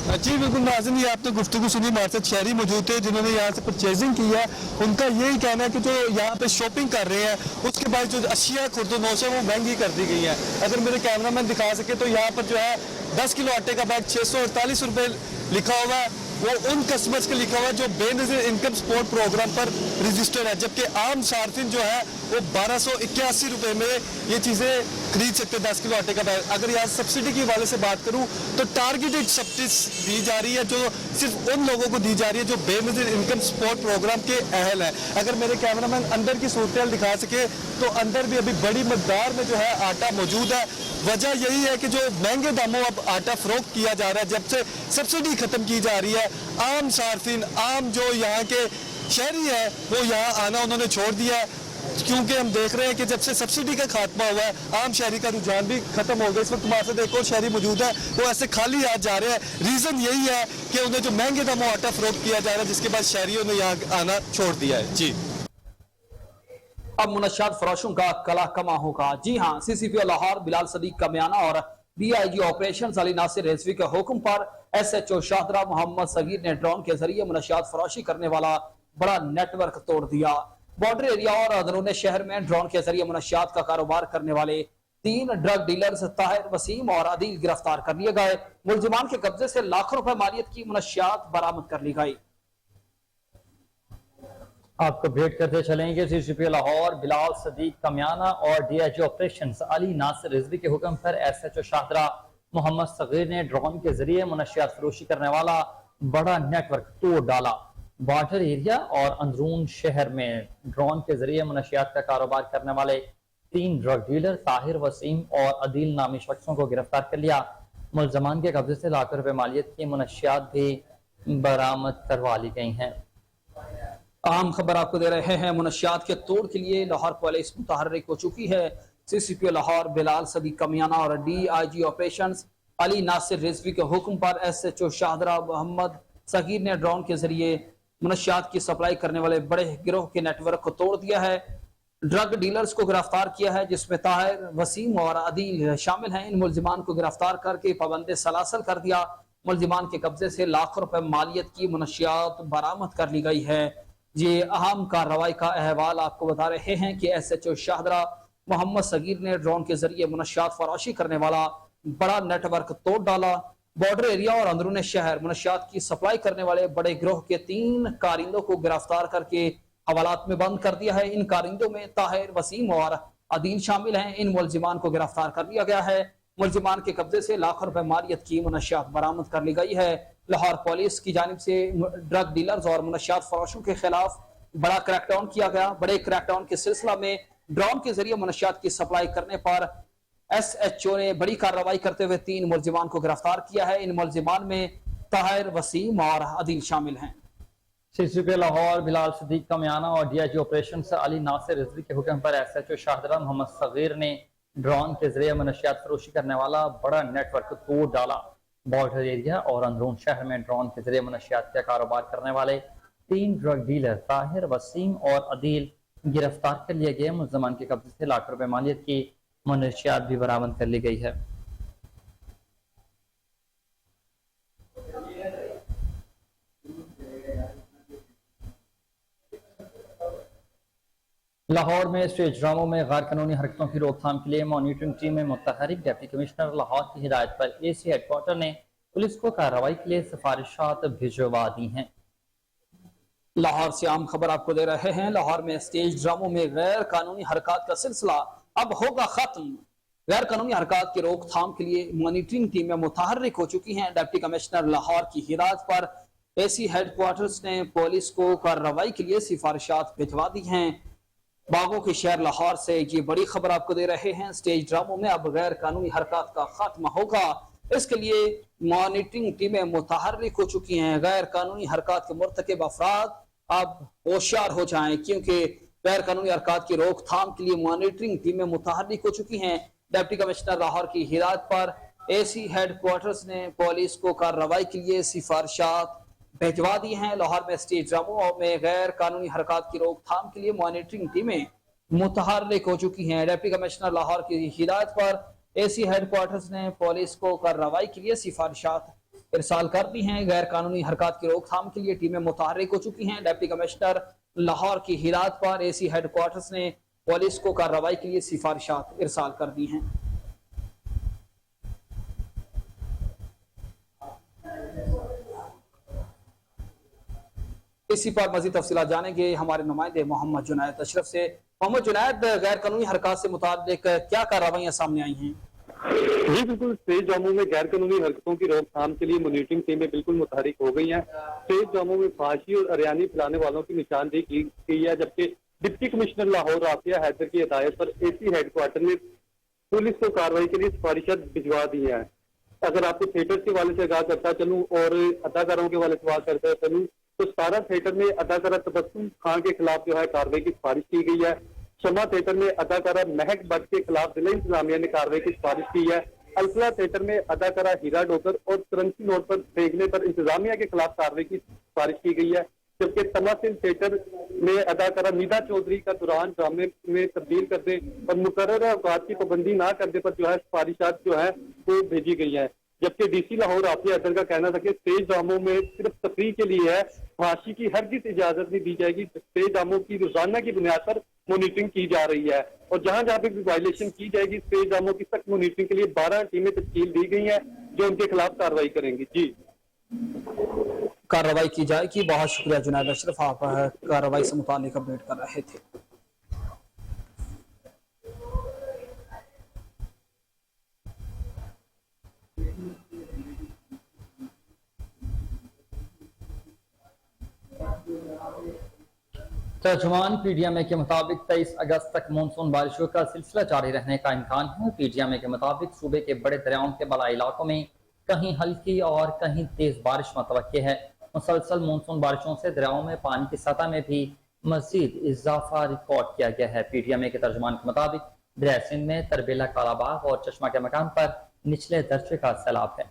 S7: जी बिल्कुल नाज़रीन, ये आपने गुफ्तगू सुनी। हमारे साथ शहरी मौजूद थे जिन्होंने यहाँ से परचेजिंग की है। उनका यही कहना है कि जो यहाँ पे शॉपिंग कर रहे हैं उसके बाद जो अशिया खुर्दनोश है वो महंगी कर दी गई है। अगर मेरे कैमरामैन दिखा सके तो यहाँ पर जो है 10 किलो आटे का बैग 648 रुपये लिखा हुआ है, वो उन कस्टमर्स के लिखा हुआ है जो बेनज़ीर इनकम सपोर्ट प्रोग्राम पर रजिस्टर्ड है। जबकि आम सार्फिन जो है वो 1281 रुपये में ये चीज़ें खरीद सकते हैं 10 किलो आटे का बैग। अगर यहाँ सब्सिडी के हवाले से बात करूँ तो टारगेटेड सब्सिडी दी जा रही है जो सिर्फ उन लोगों को दी जा रही है जो बेनज़ीर इनकम सपोर्ट प्रोग्राम के अहल है। अगर मेरे कैमरामैन अंदर की सूरत दिखा सके तो अंदर भी अभी बड़ी मकदार में जो है आटा मौजूद है। वजह यही है कि जो महंगे दामों अब आटा फरोख्त किया जा रहा है, जब से सब्सिडी खत्म की जा रही है, आम सार्फिन, आम जो यहाँ के शहरी है वो यहाँ आना उन्होंने छोड़ दिया है। क्योंकि हम देख रहे हैं कि जब से सब्सिडी का खात्मा हुआ है, आम शहरी का रुझान भी खत्म हो गया। इस वक्त हमारे साथ एक और शहरी मौजूद है, वो ऐसे खाली हाथ जा रहे हैं। रीजन यही है कि उन्हें जो महंगे दामों आटा फरोख्त किया जा रहा है, जिसके बाद शहरियों ने यहाँ आना छोड़ दिया है। जी
S1: अब मुनशियात फरोशों का कला कमा होगा। जी हाँ, CCPO लाहौर बिलाल सदीक कमियाना और DIG ऑपरेशन अली नासिर रिजवी के हुक्म पर SHO शाहदरा मोहम्मद सगीर ने ड्रोन के जरिए मुनशियात फरोशी करने वाला बड़ा नेटवर्क तोड़ दिया। बॉर्डर एरिया और अंदरूनी शहर में ड्रोन के जरिए मुनशियात का कारोबार करने वाले 3 ड्रग डीलर्स ताहिर, वसीम और अदील गिरफ्तार कर लिए गए। मुलजिमान के कब्जे से लाखों रुपए मालियत की मुनशियात बरामद कर ली गई।
S2: आपको अपडेट करते चलेंगे। CCPO लाहौर बिलाल सदीक कमियाना और DIG ऑपरेशन अली नासिर रिजवी के हुक्म पर SHO शाहदरा मोहम्मद सगीर ने ड्रोन के जरिए मुनशियात फरोशी करने वाला बड़ा नेटवर्क तोड़ डाला। बॉर्डर एरिया और अंदरून शहर में ड्रोन के जरिए मुनशियात का कारोबार करने वाले 3 ड्रग डीलर ताहिर, वसीम और अदील नामी शख्सों को गिरफ्तार कर लिया। मुलजमान के कब्जे से लाखों रुपए मालियत की मुनशियात भी बरामद करवा ली गई हैं।
S1: अहम खबर आपको दे रहे हैं। मुनशियात के तोड़ के लिए लाहौर पुलिस मुतहर्रिक हो चुकी है। CCPO लाहौर बिलाल सदीक कमियाना और DIG ऑपरेशन अली नासिर रिजवी के हुक्म पर SHO शाहदरा मोहम्मद सगीर ने ड्रोन के जरिए मुनशियात की सप्लाई करने वाले बड़े गिरोह के नेटवर्क को तोड़ दिया है। ड्रग डीलर्स को गिरफ्तार किया है, जिसमें ताहिर, वसीम और अदील शामिल हैं। इन मुलजिमान को गिरफ्तार करके पाबंदे सलासल कर दिया। मुलजिमान के कब्जे से लाखों रुपए मालियत की मुनशियात बरामद कर ली गई है। ये अहम कार्रवाई का अहवाल आपको बता रहे हैं कि SHO शाहदरा मोहम्मद सगीर ने ड्रोन के जरिए मुनशियात फराशी करने वाला बड़ा नेटवर्क तोड़ डाला। बॉर्डर एरिया और अंदरूनी शहर मुनशियात की सप्लाई करने वाले बड़े गिरोह के 3 कारिंदों को गिरफ्तार करके हवालात में बंद कर दिया है। इन कारिंदों में ताहिर, वसीम और अदील शामिल हैं। इन मुलजिमान को गिरफ्तार कर लिया गया है। मुलजिमान के कब्जे से लाखों रुपए मालियत की मुनशियात बरामद कर ली गई है। लाहौर पुलिस की जानिब से ड्रग डीलर्स और मुनशियात फरोशों के खिलाफ बड़ा क्रैकडाउन किया गया। बड़े क्रैकडाउन के सिलसिला में ड्रोन के जरिए मुनशियात की सप्लाई करने पर SHO ने बड़ी कार्रवाई करते हुए 3 मुलजिमान को गिरफ्तार किया है। इन मुलजिमान में ताहिर, वसीम और अदील शामिल हैं।
S2: CCPO लाहौर बिलाल सदीक कमियाना और DIG ऑपरेशन अली नासिर रिजवी के हुक्म पर SHO शाहदरा मोहम्मद सगीर ने ड्रोन के जरिए मुनशियात फरोशी करने वाला बड़ा नेटवर्क तोड़ डाला। बॉर्डर एरिया और अंदरून शहर में ड्रोन के जरिए मुनशियात का कारोबार करने वाले 3 ड्रग डीलर ताहिर, वसीम और अदील गिरफ्तार कर लिए गए। मुलजमान के कब्जे से लाखों रुपए मालियत की मुनशियात भी बरामद कर ली गई है। लाहौर में स्टेज ड्रामों में गैर कानूनी हरकतों की रोकथाम के लिए मॉनिटरिंग टीम में मुतहरिक डिप्टी कमिश्नर लाहौर की हिदायत पर AC हेडक्वार्टर ने पुलिस को कार्रवाई के लिए सिफारिशात भिजवा दी हैं।
S1: लाहौर से आम खबर आपको दे रहे हैं। लाहौर में स्टेज ड्रामों में गैर कानूनी हरकत का सिलसिला अब होगा खत्म। गैर कानूनी हरकत की रोकथाम के लिए मॉनिटरिंग टीमें मुतहर्रिक हो चुकी हैं। डिप्टी कमिश्नर लाहौर की हिदायत पर AC हेडक्वार्टर्स ने पुलिस को कार्रवाई के लिए सिफारिशात भिजवा दी हैं। बागों के शहर लाहौर से ये बड़ी खबर आपको दे रहे हैं। स्टेज ड्रामों में अब गैर कानूनी हरकत का खात्मा होगा। इसके लिए मॉनिटरिंग टीमें मुतहर्रिक हो चुकी हैं। गैर कानूनी हरकत के मुर्तकिब अफराद अब होशियार हो जाएं, क्योंकि गैर कानूनी हरकत की रोकथाम के लिए मॉनिटरिंग टीमें मुतहर्रिक हो चुकी हैं। डिप्टी कमिश्नर लाहौर की हिदायत पर AC हेडक्वार्टर्स ने पुलिस को कार्रवाई के लिए सिफारिशात भिजवा दी हैं। लाहौर में स्टेज ड्रामों में गैर कानूनी हरकत की रोकथाम के लिए मॉनिटरिंग टीमें मुतहर्रिक हो चुकी हैं। डिप्टी कमिश्नर लाहौर की हिदायत पर AC हेडक्वार्टर्स ने पुलिस को कार्रवाई के लिए सिफारिशात इरसाल कर दी हैं। गैर कानूनी हरकत की रोकथाम के लिए टीमें मुतहर्रिक हो चुकी हैं। डिप्टी कमिश्नर लाहौर की हिदायत पर AC हेडक्वार्टर्स ने पुलिस को कार्रवाई के लिए सिफारिशात इरसाल कर दी हैं। इसी पर मजीद तफसीलात जानेंगे हमारे नुमाइंदे मोहम्मद जुनैद अशरफ से। मोहम्मद जुनैद, गैर कानूनी हरकत से मुताबिक क्या कार्रवाइयां सामने आई हैं?
S12: जी बिल्कुल, स्टेज ड्रामों में गैर कानूनी हरकतों की रोकथाम के लिए मॉनिटरिंग टीमें बिल्कुल मुतहरिक हो गई हैं। स्टेज ड्रामों में फांसी और अरियानी फैलाने वालों की निशानदेही की गई है, जबकि डिप्टी कमिश्नर लाहौर राफिया हैदर की हिदायत पर AC हेडक्वार्टर ने पुलिस को कार्रवाई के लिए सिफारिशात भिजवा दी है। अगर आपको थिएटर के वाले से आगाह करता चलूँ और अदाकारों के वाले से आगाह करता चलूँ तो 17 थिएटर में अदाकारा तबस्सुम खान के खिलाफ जो है कार्रवाई की सिफारिश की गई है। शमा थिएटर में अदाकारा महक भट्ट के खिलाफ जिला इंतजामिया ने कार्रवाई की सिफारिश की है। अलफला थिएटर में अदाकारा हीरा डोकर और करंसी नोट पर फेंकने पर इंतजामिया के खिलाफ कार्रवाई की सिफारिश की गई है। जबकि तमासिल थिएटर में अदाकारा नीदा चौधरी का दौरान ड्रामे में तब्दील कर दे और मुकर्रर अवकात की पाबंदी ना करने पर जो है सिफारिशात जो है वो भेजी गई है। जबकि डीसी लाहौर आफिया अदल का कहना था कि स्टेज ड्रामों में सिर्फ तफरीह के लिए है, फांसी की हरगिज इजाजत नहीं दी जाएगी। स्टेज ड्रामों की रोजाना की बुनियाद पर मॉनिटरिंग की जा रही है और जहां जहां पे भी वायलेशन की जाएगी स्टेज ड्रामों की सख्त मॉनिटरिंग के लिए 12 टीमें तश्कील दी गई हैं जो उनके खिलाफ कार्रवाई करेंगी। जी
S1: कार्रवाई की जाएगी। बहुत शुक्रिया जुनैद अशरफ, आप कार्रवाई से मुताल्लिक अपडेट कर रहे थे।
S2: तर्जुमान पीडीएमए के मुताबिक 23 अगस्त तक मानसून बारिशों का सिलसिला जारी रहने का इम्कान है। पीडीएमए के मुताबिक सूबे के बड़े दरियाओं के बड़ा इलाकों में कहीं हल्की और कहीं तेज बारिश मुतवक्के है। मुसलसल मानसून बारिशों से दरियाओं में पानी की सतह में भी मजीद इजाफा रिकॉर्ड किया गया है। पीडीएमए के तर्जुमान के मुताबिक दरिया सिंध में तरबेला, कालाबाग और चश्मा के मकाम पर निचले दर्जे का सैलाब है।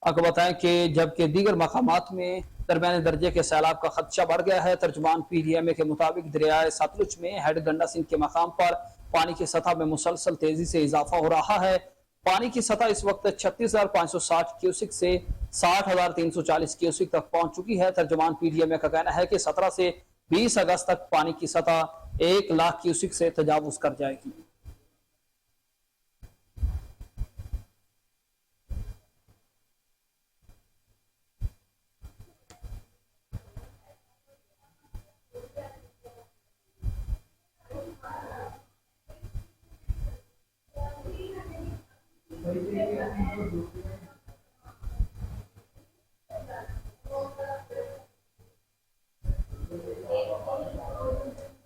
S1: आपको बताएं कि जबकि दीगर मकामात में दरमियाने दर्जे के सैलाब का खदशा बढ़ गया है। तर्जुमान पीडीएमए के मुताबिक दरियाए सतलुज में हेड गंडा सिंह के मकाम पर पानी की सतह में मुसलसल तेजी से इजाफा हो रहा है। पानी की सतह इस वक्त 36,560 क्यूसिक से 60,340 क्यूसिक तक पहुंच चुकी है। तर्जुमान पीडीएमए का कहना है कि 17 से 20 अगस्त तक पानी की सतह 1 लाख क्यूसिक से तजावुज कर जाएगी।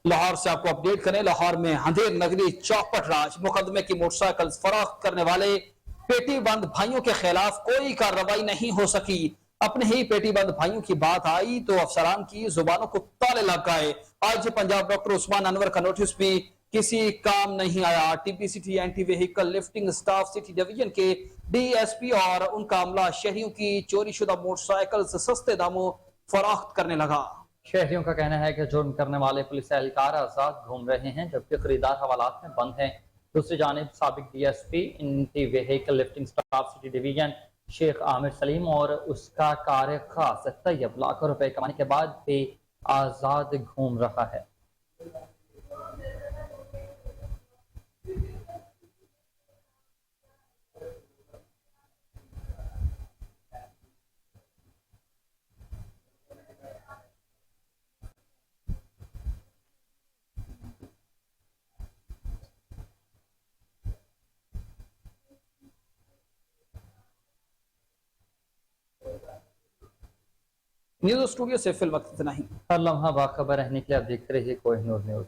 S1: लाहौर से आपको अपडेट करें। लाहौर में अंधेर नगरी चौपट राज मुकदमे की मोटरसाइकिल फरोख्त करने वाले पेटी बंद भाइयों के खिलाफ कोई कार्रवाई नहीं हो सकी। अपने ही पेटी बंद भाइयों की बात आई तो अफसरान की जुबानों को ताले लग गए। आज पंजाब डॉक्टर उस्मान अनवर का नोटिस भी किसी काम नहीं आया। TPCT anti vehicle lifting staff city division के डीएसपी और उनका अमला शहरियों की चोरी शुदा मोटरसाइकिल सस्ते दामों फरोख्त करने लगा।
S2: शहरियों का कहना है कि जुर्म करने वाले पुलिस एहलकार आजाद घूम रहे हैं जबकि खरीदार हवालात में बंद हैं। दूसरी जानिब साबिक DSP anti vehicle lifting staff city division Sheikh Amir Saleem और उसका कार खास तैयब लाखों रुपए कमाने के बाद भी आजाद घूम रहा है।
S1: न्यूज स्टूडियो से फिल वक्त इतना ही।
S2: हर लम्हा बाखबर रहने के लिए आप देखते रहिए कोहिनूर न्यूज।